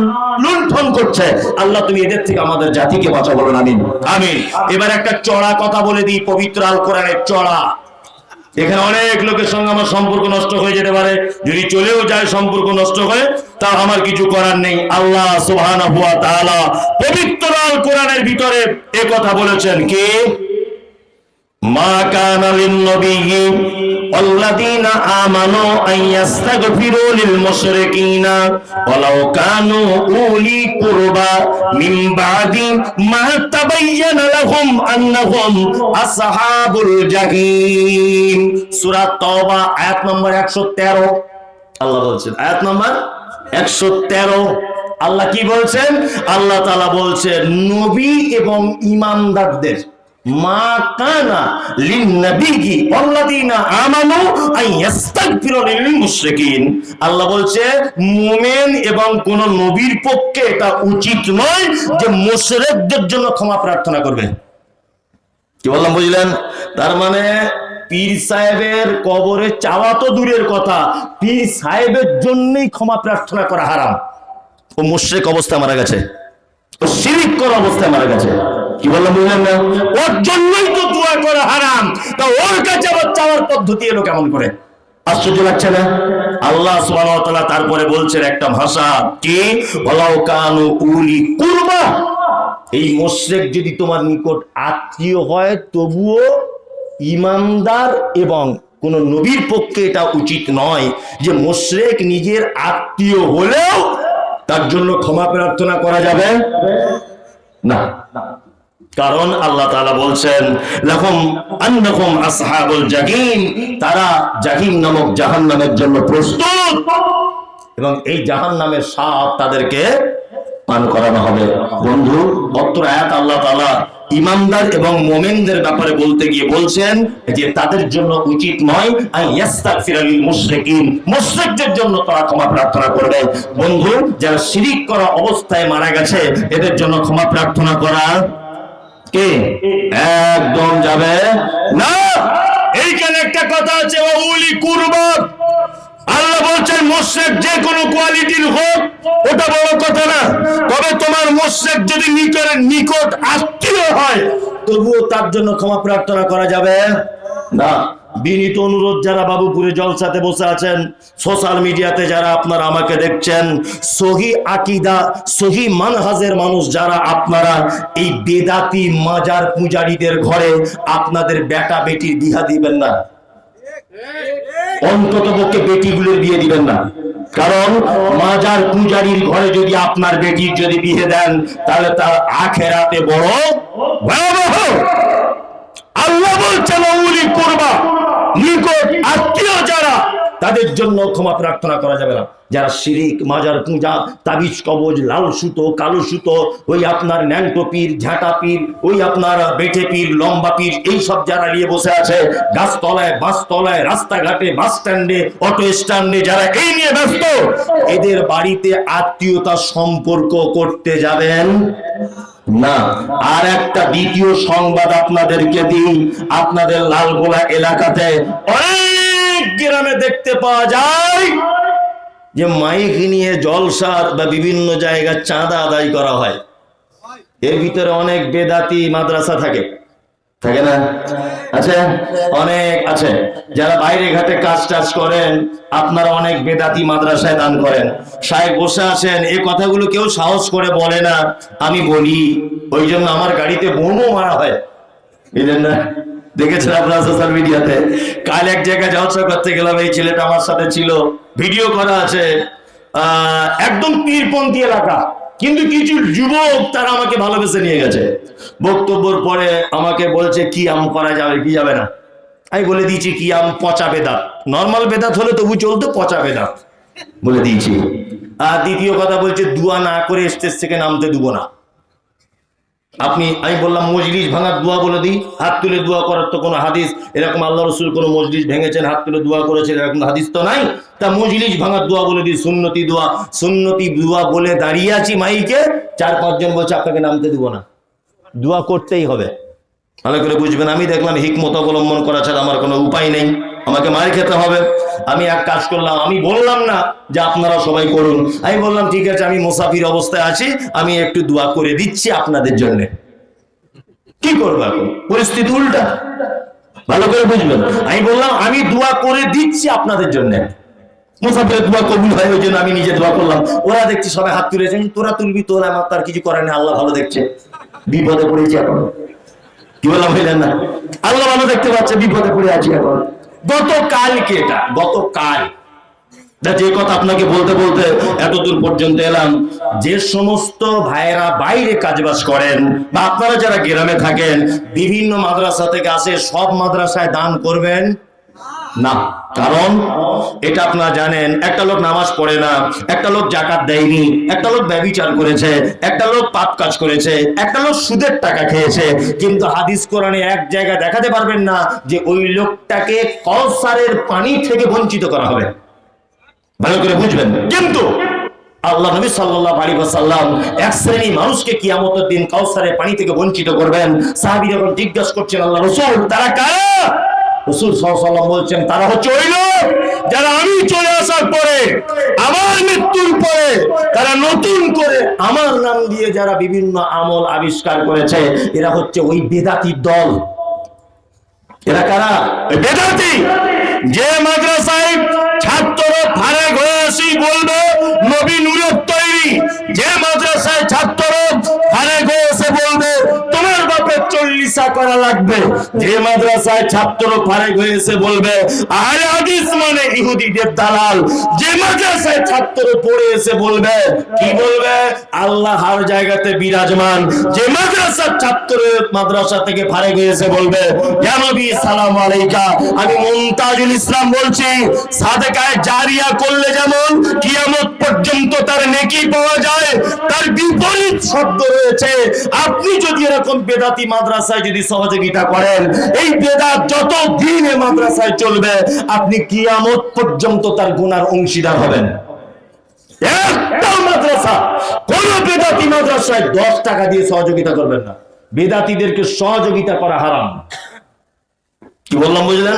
লুণ্ঠন করছে, আল্লাহ তুমি এদের থেকে আমাদের জাতিকে বাঁচাও, বলেন আমিন। আমিন। এবার একটা চড়া কথা বলে দিই, পবিত্র আল কোরআনের চড়া। এখানে অনেক লোকের সঙ্গে আমার সম্পর্ক নষ্ট হয়ে যেতে পারে, যদি চলেও যায় সম্পর্ক নষ্ট হয়ে, তা আমার কিছু করার নেই। আল্লাহ সুবহানাহু ওয়া তাআলা পবিত্র আল কোরআনের ভিতরে এই কথা বলেছেন কি, মা কানা লিন-নবিয়্যি ওয়াল্লাযীনা আমানু আন ইস্তাগফিরু লিল-মুশরিকিনা ওয়ালাউ কানু উলি কুরবা মিন বাদি মা তাবায়্যানা লাহুম আন্নাহুম আসহাবুল জাহিম। সূরা তাওবা আয়াত নম্বর 113 আল্লাহ বলছেন, আয়াত নম্বর 113 আল্লাহ কি বলছেন? আল্লাহ তাআলা বলছেন নবী এবং ঈমানদারদের, মা কানা লিন-নবিয়্যি ওয়াল্লাযীনা আমানু আন ইস্তাগফিরু লিল-মুশরিকিন। আল্লাহ বলছে মুমিন এবং কোন নবীর পক্ষে এটা উচিত নয় যে মুশরিকদের জন্য ক্ষমা প্রার্থনা করবে। কি বললাম বুঝলেন? তার মানে পীর সাহেবের কবরে চাওয়া তো দূরের কথা, পীর সাহেবের জন্যই ক্ষমা প্রার্থনা করা হারাম। ও মুশরিক অবস্থায় মারা গেছে, ও শিরক করা অবস্থায় মারা গেছে। কি বললাম বুঝলেন না? ওর জন্যই তো দোয়া করা হারাম, তা ওর কাছে আবার চাওয়ার পদ্ধতি এলো কেমন করে? আশ্চর্য লাগছে না? আল্লাহ সুবহানাহু ওয়া তাআলা তারপরে বলছেন একটা ভাষা কি, ওয়ালাউ কানু উলি কুরবা। এই মুশরিক যদি তোমার নিকট আত্মীয় হয়, তবুও ঈমানদার এবং কোন নবীর পক্ষে এটা উচিত নয় যে মুশরিক নিজের আত্মীয় হলেও তার জন্য ক্ষমা প্রার্থনা করা যাবে না। কারণ আল্লাহ তাআলা বলছেন লাহুম আন্নাকুম আসহাবুল জাহিম, তারা জাহিম নামক জাহান্নামের জন্য প্রস্তুত এবং এই জাহান্নামের স্বাদ তাদেরকে পান করানো হবে। বন্ধু, অত্র আয়াত আল্লাহ তাআলা ইমানদার এবং মুমিনদের ব্যাপারে বলতে গিয়ে বলছেন যে তাদের জন্য উচিত নয় আন ইস্তাগফিরা লিল মুশরিকিন, মুশরিকদের জন্য তারা ক্ষমা প্রার্থনা করবে। বন্ধু, যারা শিরিক করা অবস্থায় মারা গেছে এদের জন্য ক্ষমা প্রার্থনা করা কে একদম যাবে না। এইখানে একটা কথা আছে, ওয়াউলি কুরবা, আল্লাহ বলছেন মুশরিক যে কোনো কোয়ালিটির হোক ওটা বড় কথা না, তবে তোমার মুশরিক যদি নিকট আত্মীয় হয় তবুও তার জন্য ক্ষমা প্রার্থনা করা যাবে না। বিনীত অনুরোধ, যারা বাবুপুরে জলসাতে বসে আছেন, সোশ্যাল মিডিয়াতে যারা আপনারা আমাকে দেখছেন, সহি আকীদা সহি মানহাজের মানুষ যারা আপনারা, এই বেদাতি মাজার পূজারীদের ঘরে আপনাদের বেটা বেটির বিয়া দিবেন না, অন্তত পক্ষে বেটিগুলোর বিয়ে দিবেন না। কারণ মাজার পূজারীর ঘরে যদি আপনার বেটির যদি বিয়ে দেন তাহলে তার আখেরাতে বড় ভয়াবহ। আল্লাহ বলছেন ওলি করবা, নিকট আত্মীয় যারা তাদের জন্য ক্ষমা প্রার্থনা করা যাবে না। যারা শিরিক, মাজার পূজা, তাবিজ কবজ, লাল সুতো, কালো সুতো, ওই আপনার ন্যাংটো পীর, ঝাঁটা পীর, ওই আপনার বেঠে পীর, লম্বা পীর, এই সব যারা নিয়ে বসে আছে গাছতলায়, বাসতলায়, রাস্তাঘাটে, বাস স্ট্যান্ডে, অটো স্ট্যান্ডে, যারা এই নিয়ে ব্যস্ত, এদের বাড়িতে আত্মীয়তা সম্পর্ক করতে যাবেন না। আর একটা দ্বিতীয় সংবাদ আপনাদেরকে দিই, আপনাদের লালগোলা এলাকাতে অনেক গ্রামে দেখতে পাওয়া যায় যে মাইক নিয়ে জলসার বা বিভিন্ন জায়গায় চাঁদা আদায় করা হয়। এর ভিতরে অনেক বেদাতি মাদ্রাসা থাকে, থাকে না? আচ্ছা, অনেক আছে যারা বাইরে ঘাটে কাজ টাজ করেন, আপনারা অনেক বেদাতি মাদ্রাসায় দান করেন। সাহেব বসে আছেন, এই কথাগুলো কেউ সাহস করে বলে না, আমি বলি, ওই জন্য আমার গাড়িতে বোমও মারা হয়। এই জন্য দেখেছেন আপনারা সোশ্যাল মিডিয়াতে। কাল এক জায়গায় জলসা করতে গেলাম, এই ছেলেটা আমার সাথে ছিল, ভিডিও করা আছে। একদম পীরপন্থী এলাকা, কিন্তু কিছু যুবক তারা আমাকে ভালোবেসে নিয়ে গেছে। বক্তব্যের পরে আমাকে বলছে কি আম করা যাবে কি যাবে না। আমি বলে দিয়েছি কি আম পচা বেদাত, নর্মাল বেদাত হলে তবু চলতো, পচা বেদাত বলে দিয়েছি। আর দ্বিতীয় কথা বলছে দোয়া না করে স্টেজ থেকে নামতে দেবো না। আমি বললাম মজলিস ভাঙার দোয়া বলে দিই, হাত তুলে দোয়া করার তো কোনো হাদিস, এরকম আল্লাহ রসুল কোনো মজলিস ভেঙেছেন হাত তুলে দোয়া করেছেন এরকম হাদিস তো নাই। তা মজলিস ভাঙার দোয়া বলে দিই, সুন্নতি দোয়া। সুন্নতি দোয়া বলে দাঁড়িয়ে আছি মাইকে, 4-5 জন বলছে আপনাকে নামতে দেবো না, দোয়া করতেই হবে। ভালো করে বুঝবেন, আমি দেখলাম হিকমত অবলম্বন করা ছাড়া আমার কোনো উপায় নেই, আমাকে মার খেতে হবে। আমি এক কাজ করলাম, আমি বললাম না যে আপনারা সবাই করুন, আমি বললাম ঠিক আছে আমি মুসাফির অবস্থায় আছি, আমি একটু দোয়া করে দিচ্ছি আপনাদের জন্য। কি করবো এখন, পরিস্থিতি উল্টা। ভালো করে বুঝবেন, আমি বললাম আমি দোয়া করে দিচ্ছি আপনাদের জন্য, মুসাফিরের দোয়া কবুল হয় ওই জন্য আমি নিজে দোয়া করলাম। ওরা দেখছি সবাই হাত তুলেছেন, তোরা তুলবি, তোরা আমার তার কিছু করার নেই, আল্লাহ ভালো দেখছে। বিপদে পড়েছি এখন, কি বললাম হইলেন না, আল্লাহ ভালো দেখতে পাচ্ছে, বিপদে পড়ে আছি এখন। গতকালকে এটা, গতকাল যে কথা আপনাকে বলতে বলতে এতদূর পর্যন্ত এলাম, যে সমস্ত ভাইয়েরা বাইরে কাজবাজ করেন বা আপনারা যারা গ্রামে থাকেন, বিভিন্ন মাদ্রাসা থেকে আসে, সব মাদ্রাসায় দান করবেন না। কারণ এটা আপনারা জানেন, একটা লোক নামাজ পড়ে না, একটা লোক যাকাত দেয়নি, একটা লোক ব্যভিচার করেছে, একটা লোক পাপ কাজ করেছে, একটা লোক সুদের টাকা খেয়েছে, কিন্তু হাদিস কোরআনে এক জায়গায় দেখাতে পারবেন না যে ওই লোকটাকে কাউসারের পানি থেকে বঞ্চিত করা হবে। ভালো করে বুঝবেন, কিন্তু আল্লাহ নবী সাল্লাল্লাহু আলাইহি ওয়াসাল্লাম এক শ্রেণী মানুষকে কিয়ামতের দিন কাউসারের পানি থেকে বঞ্চিত করবেন। সাহাবীরা যখন জিজ্ঞাসা করছেন আল্লাহ রাসূল তারা কারা, রাসূল সাল্লাল্লাহু আলাইহি ওয়াসাল্লাম বলছেন তারা হচ্ছে ওই লোক যারা আমি চলে আসার পরে, আমার মৃত্যুর পরে তারা নতুন করে আমার নাম দিয়ে যারা বিভিন্ন আমল আবিষ্কার করেছে, এরা হচ্ছে ওই বেদাতির দল। এরা কারা? বেদাতি। যে মাদ্রাসায় ছাত্র ফারাগ হয়ে আসি বলবে নবী নূরের তৈরি, যে মাদ্রাসায় ছাত্র ফারাগ হয়ে এসে বলবে তোমার বাপের 40 করা লাগবে। যে মাদ্রাসায় ছাত্র ফারেক হয়েছে বলবে আহলে হাদিস মানে ইহুদিদের দালাল। যে মাদ্রাসায় ছাত্র পড়ে এসে বলবে কি বলবে, আল্লাহ হার জায়গাতে বিরাজমান। যে মাদ্রাসার ছাত্র মাদ্রাসা থেকে ফারেক হয়েছে বলবে ইয়া নবী সালাম আলাইকা। আমি মুমতাজুল ইসলাম বলছি, সাদকায়ে জারিয়া করলে যেমন কিয়ামত পর্যন্ত তার নেকি পাওয়া যায়, তার বিপরীত শব্দ রয়েছে। আপনি যদি এরকম বেদাতি মাদ্রাসায় যদি সহযোগিতা করেন, এই বেদাত যত দিন এই মাদ্রাসায় চলবে, আপনি কিয়ামত পর্যন্ত তার গুনার অংশীদার হবেন। একটা মাদ্রাসা, কোন বেদাতি মাদ্রাসায় 10 টাকা দিয়ে সহযোগিতা করবেন না। বেদাতিদেরকে সহযোগিতা করা হারাম। কি বললাম বুঝলেন?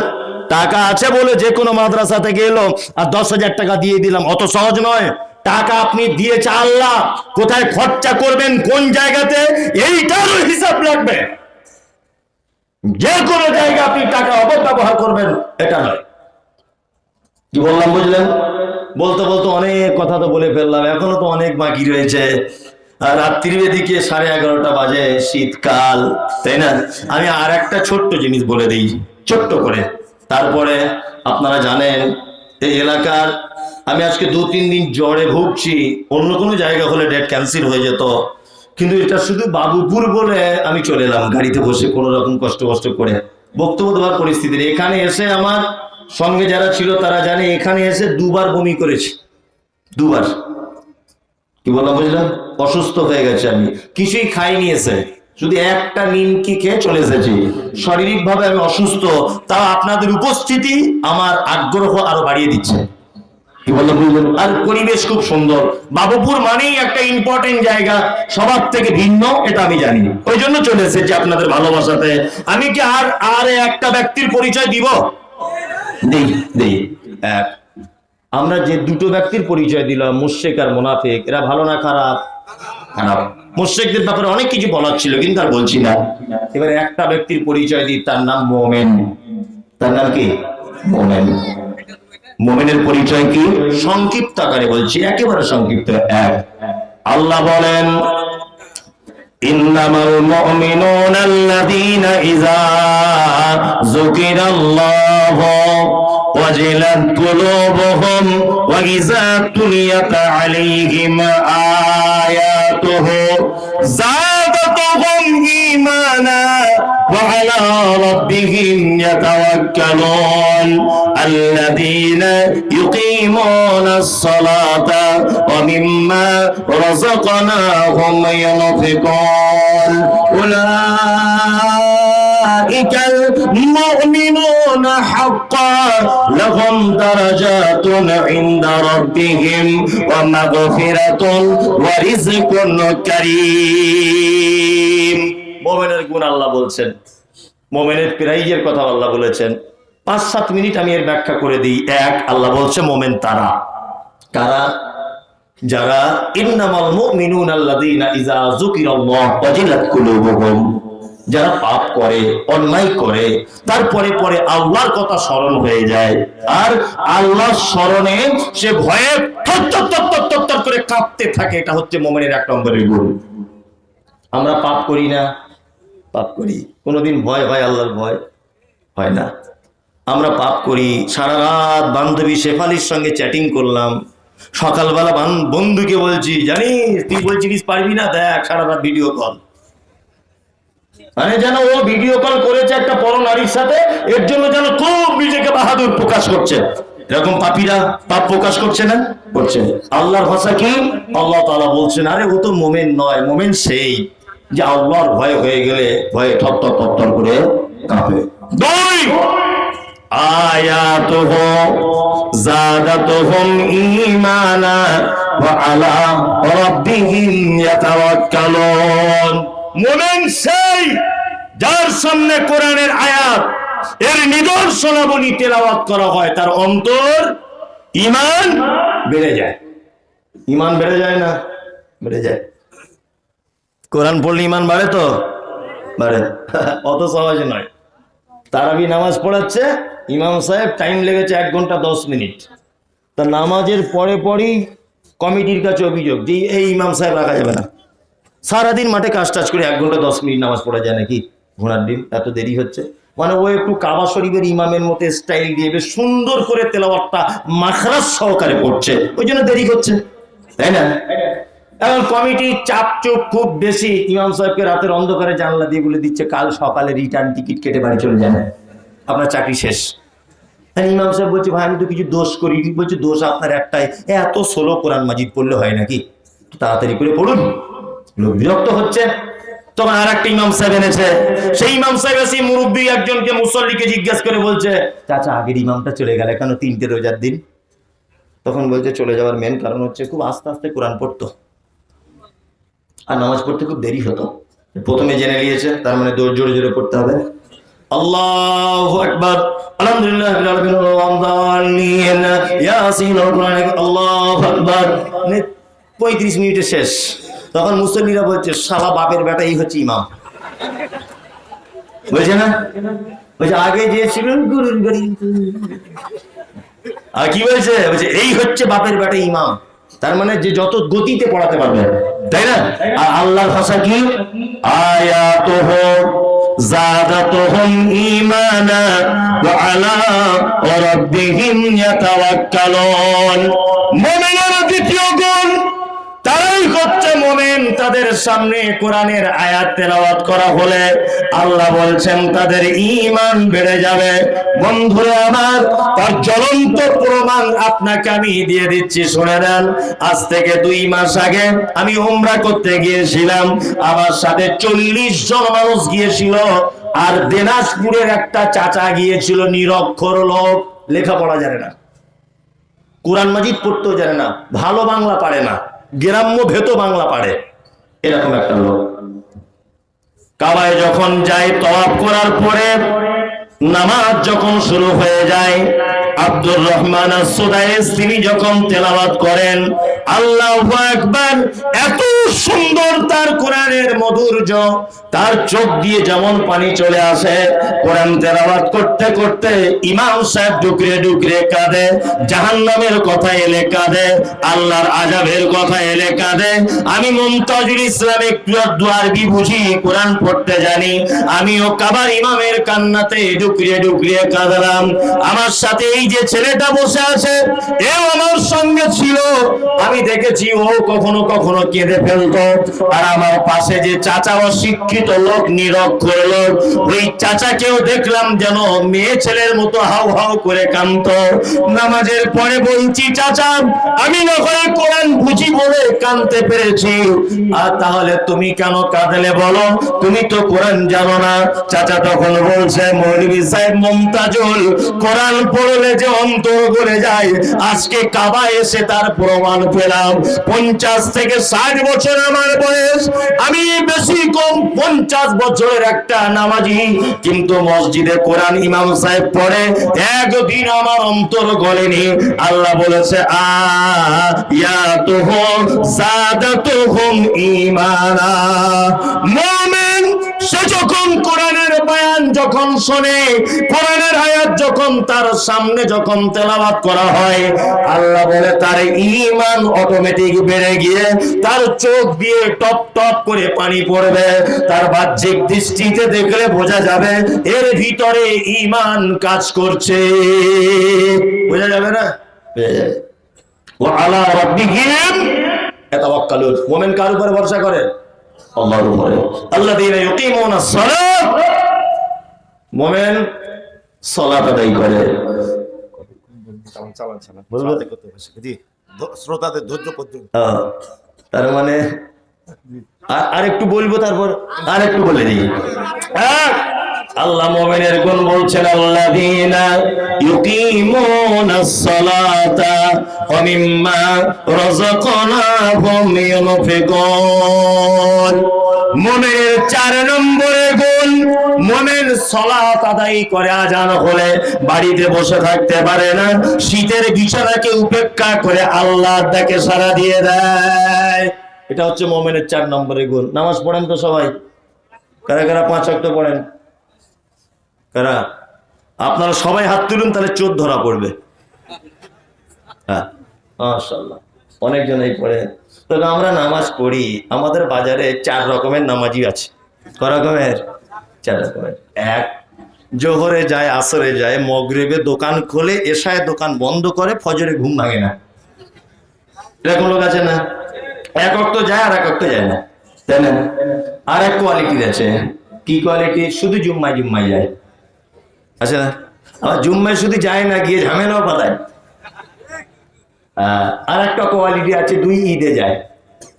টাকা আছে বলে যে কোনো মাদ্রাসা থেকে এলো আর 10,000 টাকা দিয়ে দিলাম, অত সহজ নয়। টাকা আপনি দিয়েছে আল্লাহ, কোথায় খরচা করবেন, কোন জায়গাতে, এইটারও হিসাব লাগবে। যে কোনো জায়গায় আপনি টাকা অপব্যবহার করবেন এটা নয়। কি বললাম বুঝলেন? বলতে বলতে অনেক কথা তো বলে ফেললাম, এখনো তো অনেক বাকি রয়েছে। আর রাত্রির এদিকে 11:30 বাজে, শীতকাল, তাই না? আমি আর একটা ছোট্ট জিনিস বলে দিই, ছোট্ট করে। তারপরে আপনারা জানেন এই এলাকার, আমি আজকে 2-3 দিন জ্বরে ভুগছি। অন্য কোনো জায়গা হলে ডেট ক্যান্সেল হয়ে যেত, কিন্তু এটা শুধু বাবুপুর বলে আমি চলে এলাম গাড়িতে বসে কোনো রকম কষ্ট করে বক্তব্য দেওয়ার পরিস্থিতি। এখানে এসে আমার সঙ্গে যারা ছিল তারা জানে, এখানে এসে 2 বার বমি করেছি, 2 বার। কি বললাম বুঝলাম? অসুস্থ হয়ে গেছে, আমি কিছুই খাইনি, এসে শুধু একটা নিমকি খেয়ে চলে এসেছি। শারীরিক ভাবে আমি অসুস্থ, তাও আপনাদের উপস্থিতি আমার আগ্রহ আরো বাড়িয়ে দিচ্ছে। কি বললাম বুঝলেন? আর পরিবেশ খুব সুন্দর। বাবুপুর মানেই একটা ইম্পর্টেন্ট জায়গা, সবার থেকে ভিন্ন, এটা আমি জানি। ওই জন্য চলে এসেছি আপনাদের ভালোবাসাতে। আমি কি আর একটা ব্যক্তির পরিচয় দিব? দেই। আমরা যে দুটো ব্যক্তির পরিচয় দিলাম, মুশরিক আর মুনাফিক, এরা ভালো না খারাপ? খারাপ। মুশরিকদের ব্যাপারে অনেক কিছু বলার ছিল কিন্তু আর বলছি না। এবারে একটা ব্যক্তির পরিচয় দিই, তার নাম মুমিন। তার নাম কি? মুমিন। মুমিনের পরিচয় কি? সংক্ষিপ্ত আকারে বলছি, একেবারে সংক্ষিপ্ত। আল্লাহ বলেন ইন্নামাল মুমিনুনা আল্লাযীনা ইযা যুকিরাল্লাহু ওয়াজিলাত কুলুবুহুম ওয়া ইযা তুলিয়াত আলাইহিম আয়াতুহু যাদাতুহুম ঈমানা ওয়া আলা রাব্বিহিম ইয়াতাওয়াক্কালুন আল্লাযীনা ইউকিমুনাস সালাতা ওয়া মিম্মা রাযাকনাহুম ইউনফিকুন উলাইকাল মুমিনুনা হাক্কান লাহুম দারাজাতুন ইনদা রাব্বিহিম ওয়া মাগফিরাতুন ওয়া রিজকুন কারীম। মুমিনের গুণ আল্লাহ বলছেন, মুমিনের প্রাইজের কথা আল্লাহ বলেছেন। 5-7 মিনিট আমি এর ব্যাখ্যা করে দিই। আল্লাহ বলছে মুমিন তারা কারা? যারা ইন্নামাল মুমিনুনা আল্লাযীনা ইযা যুকিরাল্লাহু ওয়াজিলাত কুলুবুহুম, যারা পাপ করে, অন্যায় করে, তারপরে পরে আল্লাহর কথা স্মরণ হয়ে যায়, আর আল্লাহর স্মরণে সে ভয়ে থরথর করে কাঁপতে থাকে। এটা হচ্ছে মুমিনের 1 নম্বরের গুণ। আমরা পাপ করি না? পাপ করি। কোনোদিন ভয় হয়? আল্লাহর ভয় হয় না। আমরা পাপ করি। সারা রাত বান্ধবী শেফালির সঙ্গে চ্যাটিং করলাম, সকালবেলা বন্ধুকে বলছি জানিস তুই বলছিস পারবি না, দেখ সারা রাত ভিডিও কল। মানে যেন ও ভিডিও কল করেছে একটা পরনারীর সাথে, এর জন্য যেন খুব নিজেকে বাহাদুর প্রকাশ করছে। এরকম পাপীরা পাপ প্রকাশ করছে না? করছে। আল্লাহর ভাষা কি? আল্লাহ তাআলা বলছেন আরে ও তো মুমিন নয়, মুমিন সেই যে আল্লাহর ভয় হয়ে গেলে ভয়ে থরথর করে কাঁপে। 2 আয়াতুহু যাদাতুহুম ঈমানা ওয়া আলা রাব্বিহিম ইয়াতাওয়াক্কালুন। মুমিন সেই যার সামনে কোরআনের আয়াত, এর নিদর্শনাবলী তেলাওয়াত করা হয়, তার অন্তর ঈমান বেড়ে যায়। ঈমান বেড়ে যায় না? বেড়ে যায়। কোরআন পড়লে ঈমান বাড়ে তো? বাড়ে। অত সহজ নয়। তারাবি নামাজ পড়াচ্ছে ইমাম সাহেব, টাইম লেগেছে 1 ঘন্টা 10 মিনিট। তা নামাজের পরেই কমিটির কাছে অভিযোগ যে এই ইমাম সাহেব রাখা যাবে না। সারাদিন মাঠে কাজ টাজ করে 1 ঘন্টা 10 মিনিট নামাজ পড়া যায় নাকি? ঘোড়ার ডিম, এত দেরি হচ্ছে। মানে ও একটু কাবা শরীফের ইমামের মতো স্টাইল দিয়ে বেশ সুন্দর করে তেলাওয়াতটা মাখরাজ সহকারে পড়ছে, ওই জন্য দেরি হচ্ছে, তাই না? এখন কমিটির চাপচুপ খুব বেশি, ইমাম সাহেবকে রাতের অন্ধকারে জানলা দিয়ে বলে দিচ্ছে কাল সকালে রিটার্ন টিকিট কেটে বাড়ি চলে যান, আপনার চাকরি শেষ। ইমাম সাহেব বলছে ভাই আমি তো কিছু দোষ করিনি। বলছে দোষ আপনার একটাই, এত ষোলো কোরআন মাজিদ পড়লে হয় নাকি, তাড়াতাড়ি করে পড়ুন। লোক বিরক্ত হচ্ছে। তখন আর একটা ইমাম সাহেব এনেছে, সেই ইমাম সাহেব এসে মুরব্বী একজনকে মুসল্লিকে জিজ্ঞেস করে বলছে চাচা আগের ইমামটা চলে গেল কেন 3টে রোজার দিন? তখন বলছে চলে যাওয়ার মেন কারণ হচ্ছে খুব আস্তে আস্তে কোরআন পড়তো আর নামাজ পড়তে খুব দেরি হতো। প্রথমে জেনে নিয়েছে, তার মানে জোরে জোরে পড়তে হবে। আল্লাহু আকবার, আলহামদুলিল্লাহ ইয়াসিন, আল্লাহু আকবার, 35 মিনিটে শেষ। তখন মুসল্লিরা বলছে শালা বাপের বেটা এই হচ্ছে ইমাম, বলছে না? বলছে আগে যে ছিল গুরুর গাড়ি, আর কি বলছে? বলছে এই হচ্ছে বাপের বেটা ইমাম। তার মানে যে যত গতিতে পড়াতে পারবে, তাই না? আর আল্লাহর ভাষা কি? আয়াতুহু যাদাতুহুম ঈমানা ওয়া আলা রাব্বিহিম ইয়াতাওয়াক্কালুন। মুমিনের দ্বিতীয় গুণ, তারাই হচ্ছে মুমিন, তাদের সামনে কোরআনের আয়াত তেলাওয়াত করা হলে আল্লাহ বলছেন তাদের ঈমান বেড়ে যাবে। বন্ধুরা আমার, তার জ্বলন্ত প্রমাণ আপনাকে আমি দিয়ে দিচ্ছি, শুনে নেন। আজ থেকে 2 মাস আগে আমি উমরা করতে গিয়েছিলাম, আমার সাথে 40 জন মানুষ গিয়েছিল, আর দিনাজপুরের একটা চাচা গিয়েছিল, নিরক্ষর লোক, লেখাপড়া জানে না, কোরআন মাজিদ পড়তেও জানে না, ভালো বাংলা পারে না, গ্রাম্য ভেত বাংলা পারে, এরকম একটা লোক। কাবায় যখন যায় তওয়াফ করার পরে নামাজ যখন শুরু হয়ে যায়, আব্দুর রহমান আস-সুদাইস তিনি যখন তেলাওয়াত করেন আল্লাহু আকবার, এত সুন্দর তার কোরআনের মাধুর্য, তার চোখ দিয়ে যেমন পানি চলে আসে। কোরআন তেলাওয়াত করতে করতে ইমাম সাহেব ডুকরে ডুকরে কাঁদে, জাহান্নামের কথা এলে কাঁদে, আল্লাহর আযাবের কথা এলে কাঁদে। আমি মুমতাজুল ইসলাম একটু আরবি বুঝি, কোরআন পড়তে জানি, আমিও কাবার ইমামের কান্নাতে ডুকরিয়ে ডুকরিয়ে কাঁদলাম। আমার সাথে এই যে ছেলেটা বসে আছে, এও আমার সঙ্গে ছিল, আমি দেখেছি ও কখনো কখনো কেঁদে ফেলতো। আর আমার পাশে যে চাচা অশিক্ষিত লোক, নিরক্ষর লোক, ওই চাচাকেও দেখলাম যেন মেয়ে ছেলের মতো হাউ হাউ করে কাঁদতো। নামাজের পরে বলছি চাচা আমি না করে কোরআন বুঝি বলে কাঁদতে পেরেছি, আর তাহলে তুমি কেন কাঁদলে বলো, তুমি তো কোরআন জানো না। চাচা তখন বলছে মৌলভী সাহেব মুমতাজুল, কোরআন পড়লে যে অন্তর গলে যায়, আজকে কাবা এসে তার প্রমাণ পেলাম। 50 থেকে 60 বছর আমার বয়স, আমি বেশি কম 50 বছরের একটা নামাজি, কিন্তু মসজিদে কোরআন ইমাম সাহেব পড়ে একদিন আমার অন্তর গলেনি। আল্লাহ বলেছে আয়াতুহুম যাদাতুহুম ঈমানা। মুমিন সে যখন কোরআনের বয়ান যখন শোনে, কোরআনের আয়াত যখন তার সামনে যখন তেলাওয়াত করা হয়, আল্লাহ বলে তার ঈমান অটোমেটিক বেড়ে গিয়ে তার চোখ দিয়ে টপ টপ করে পানি পড়বে। তার বাহ্যিক দৃষ্টিতে দেখলে বোঝা যাবে এর ভিতরে ঈমান কাজ করছে, বোঝা যাবে না? ওয়া আলা রাব্বিহিম ইয়াতাওয়াক্কালুন। মুমিন কার উপরে ভরসা করে? আল্লাহর উপরে। আল্লাযীনা ইউকিমুনাস সালাত, মুমিন সালাত আদায় করে। শ্রোতাদের ধৈর্য পর্যন্ত, তার মানে আর একটু বলবো, তারপর আর একটু বলে দিই। আল্লাহ মুমিনের গুণ বলছেন আল্লাযীনা ইউকিমুনাস সালাতা ওয়া মিম্মা রাযাকনাহুম ইউনফিকুন। মুমিনের 4 নম্বরের গুণ, মুমিন সালাত আদায় করে, আজান হলে বাড়িতে বসে থাকতে পারে না, শীতের বিছানাকে উপেক্ষা করে আল্লাহর ডাকে সাড়া দিয়ে দেয়। এটা হচ্ছে মুমিনের 4 নম্বরের গুণ। নামাজ পড়েন তো সবাই? কারা কারা 5 ওয়াক্ত পড়েন? কারা? আপনারা সবাই হাত তুলুন, তাহলে চোর ধরা পড়বে। হ্যাঁ মাশাআল্লাহ, অনেকজনই পড়ে। তবে আমরা নামাজ পড়ি, আমাদের বাজারে 4 রকমের নামাজি আছে। ক রকমের? এক জোহরে যায়, আসরে যায়, মগরিবে দোকান খোলে, এশায় দোকান বন্ধ করে, ফজরে ঘুম ভাঙে না। এরকম লোক আছে না? এক ওয়াক্ত যায় আর এক ওয়াক্ত যায় না, তাই না? আর এক কোয়ালিটির আছে। কি কোয়ালিটি? শুধু জুম্মায় জুম্মায় যায়, আচ্ছা না? আবার জুম্মায় শুধু যায় না, গিয়ে ঝামেলাও পাতায়। আর একটা কোয়ালিটি আছে, 2 ঈদে যায়,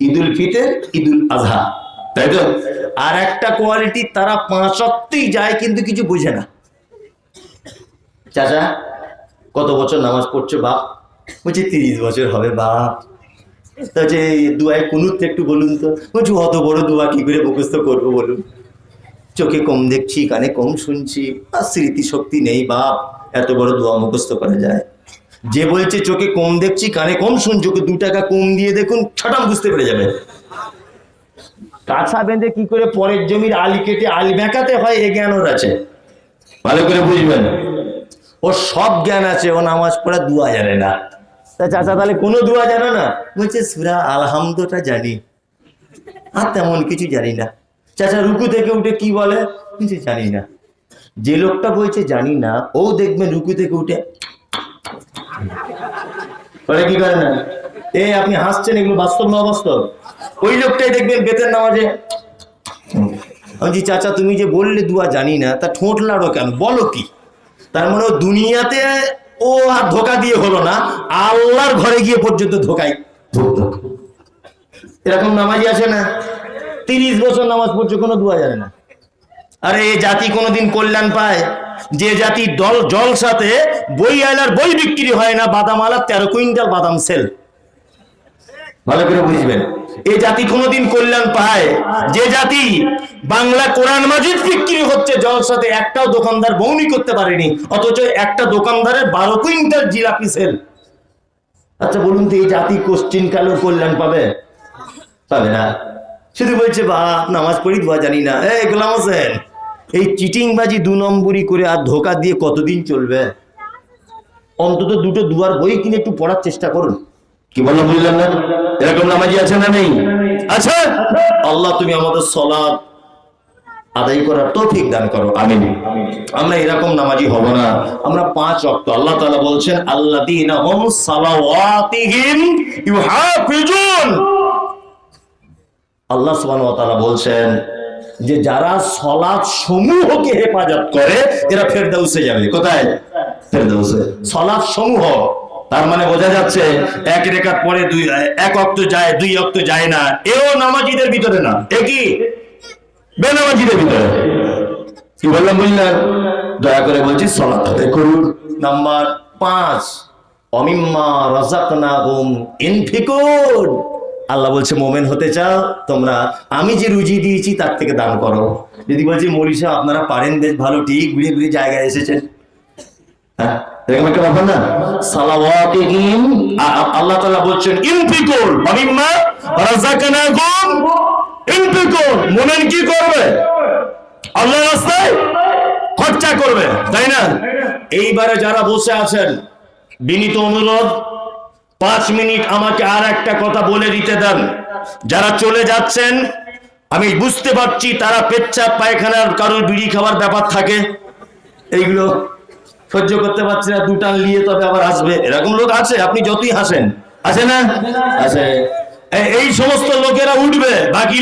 ঈদুল ফিতর, ঈদুল আজহা, তাই তো? আর একটা কোয়ালিটি, তারা 5 ওয়াক্তই যায় কিন্তু কিছু বোঝে না। চাচা কত বছর নামাজ পড়ছো বাপ? বলছি 30 বছর হবে বাপ। তা হচ্ছে দুয়ায় কুনুত একটু বলুন তো। বলছি অত বড় দোয়া কি করে মুখস্থ করবো বলুন? চোখে কম দেখছি, কানে কম শুনছি, আর স্মৃতি শক্তি নেই বাপ, এত বড় দোয়া মুখস্থ করা যায়? যে বলছে চোখে কম দেখছি, কানে কম শুনছি, ওকে 2 টাকা কম দিয়ে দেখুন, ছটাম বুঝতে পেরে যাবে। কাছা বেঁধে কি করে পরের জমির আলি কেটে আলি বেঁকাতে হয়, এ জ্ঞান ওর আছে, ভালো করে বুঝবেন। ও সব জ্ঞান আছে, ও নামাজ পড়া দোয়া জানে না। তা চাচা তাহলে কোনো দোয়া জানো না? বলছে সূরা আলহামদুটা জানি, আর তেমন কিছু জানি না। চাচা রুকু থেকে উঠে কি বলে? কিছু জানি না। যে লোকটা বলছে জানি না, ও দেখবেন রুকু থেকে উঠে কি করে না? আপনি হাসছেন, এগুলো বাস্তব না অবাস্তব? ওই লোকটাই দেখবেন বেতের নামাজে। আমি বলছি চাচা তুমি যে বললে দোয়া জানি না, তা ঠোঁট লাড়ো কেন, বলো কি? তার মানে ও দুনিয়াতে ও আর ধোকা দিয়ে হলো না, আল্লাহর ঘরে গিয়ে পর্যন্ত ধোকাই। এরকম নামাজি আছে না? 30 বছর নামাজ পড়ছে, কোনো দোয়া জানে না। আরে এই জাতি কোনোদিন কল্যাণ পায়? যে জাতি জলসাতে বই আলার বই বিক্রি হয় না, বাদাম আলার 13 কুইন্টাল বাদাম সেল, ভালো করে বুঝবেন। এই জাতি কোনোদিন কল্যাণ পায়? যে জাতি বাংলা কোরআন মাজিদ বিক্রি হচ্ছে জলসাতে, একটাও দোকানদার বউনি করতে পারেনি, অথচ একটা দোকানদারের 12 কুইন্টাল জিলাপি সেল। আচ্ছা বলুন তো, এই জাতি কোশ্চিন কালেও কল্যাণ পাবে? পাবে না। শুধু বলছে বাপ নামাজ পড়ি দোয়া জানি না। গোলাম হোসেন, এই চিটিংবাজি 2 নম্বরই করে আর ধোকা দিয়ে কতদিন চলবে? অন্তত 2টো দুয়ার বই কিনে একটু পড়ার চেষ্টা করুন। কি বললাম বুঝলেন না? এরকম নামাজি আছে না নেই? আচ্ছা, আল্লাহ তুমি আমাদের সালাত আদায় করার তৌফিক দান করো, আমিন। আমরা এরকম নামাজি হব না, আমরা 5 ওয়াক্ত। আল্লাহ তাআলা বলছেন আল্লাযীনা হুম সালাওয়াতিহিম ইউহাফিজুন। আল্লাহ সুবহানাহু ওয়া তাআলা বলছেন যে যারা সালাত সমূহকে হেফাজত করে এরা ফেরদাউসে যাবে। কোথায়? ফেরদাউসে। সালাত সমূহ, তার মানে বোঝা যাচ্ছে 1 রাকাত পরে 1 ওয়াক্ত যায়, 2 ওয়াক্ত যায় না, এও নামাজীদের ভিতরে না, এ কি বেনামাজীদের ভিতরে। কি বললাম বুঝলেন? দয়া করে বলছি সালাত আদায় করুন। নাম্বার 5, অমিম্মা রাযাকনাহুম ইনফিকুন। আল্লাহ বলছে মোমেন হতে চাও তোমরা, আমি যে রুজি দিয়েছি তার থেকে দান করো। যদি বলছি মৌলী সাহেব আপনারা পারেন, বেশ ভালো, ঠিক ঘুরে ঘুরে জায়গায় এসেছেন, হ্যাঁ এরকম একটা ব্যাপার না? সালাওয়াতিহিম, আল্লাহ তাআলা বলছেন ইনফিকুন, অমিম্মা রাযাকনাহুম ইনফিকুন। মোমেন কি করবে? আল্লাহর রাস্তায় খরচা করবে, তাই না? এইবারে যারা বসে আছেন, বিনীত অনুরোধ 5 মিনিট আমাকে আর একটা কথা বলে দিতে দেন। যারা চলে যাচ্ছেন আমি বুঝতে পারছি, তারা পেচ্ছাপ পায়খানার কারোর বিড়ি খাওয়ার ব্যাপার থাকে, এইগুলো সহ্য করতে পারছে না, 2 টান নিয়ে তবে আবার আসবে, এরকম লোক আছে। আপনি যতই হাসেন, আছে না? আছে। এই সমস্ত লোকেরা উঠবে, বাকি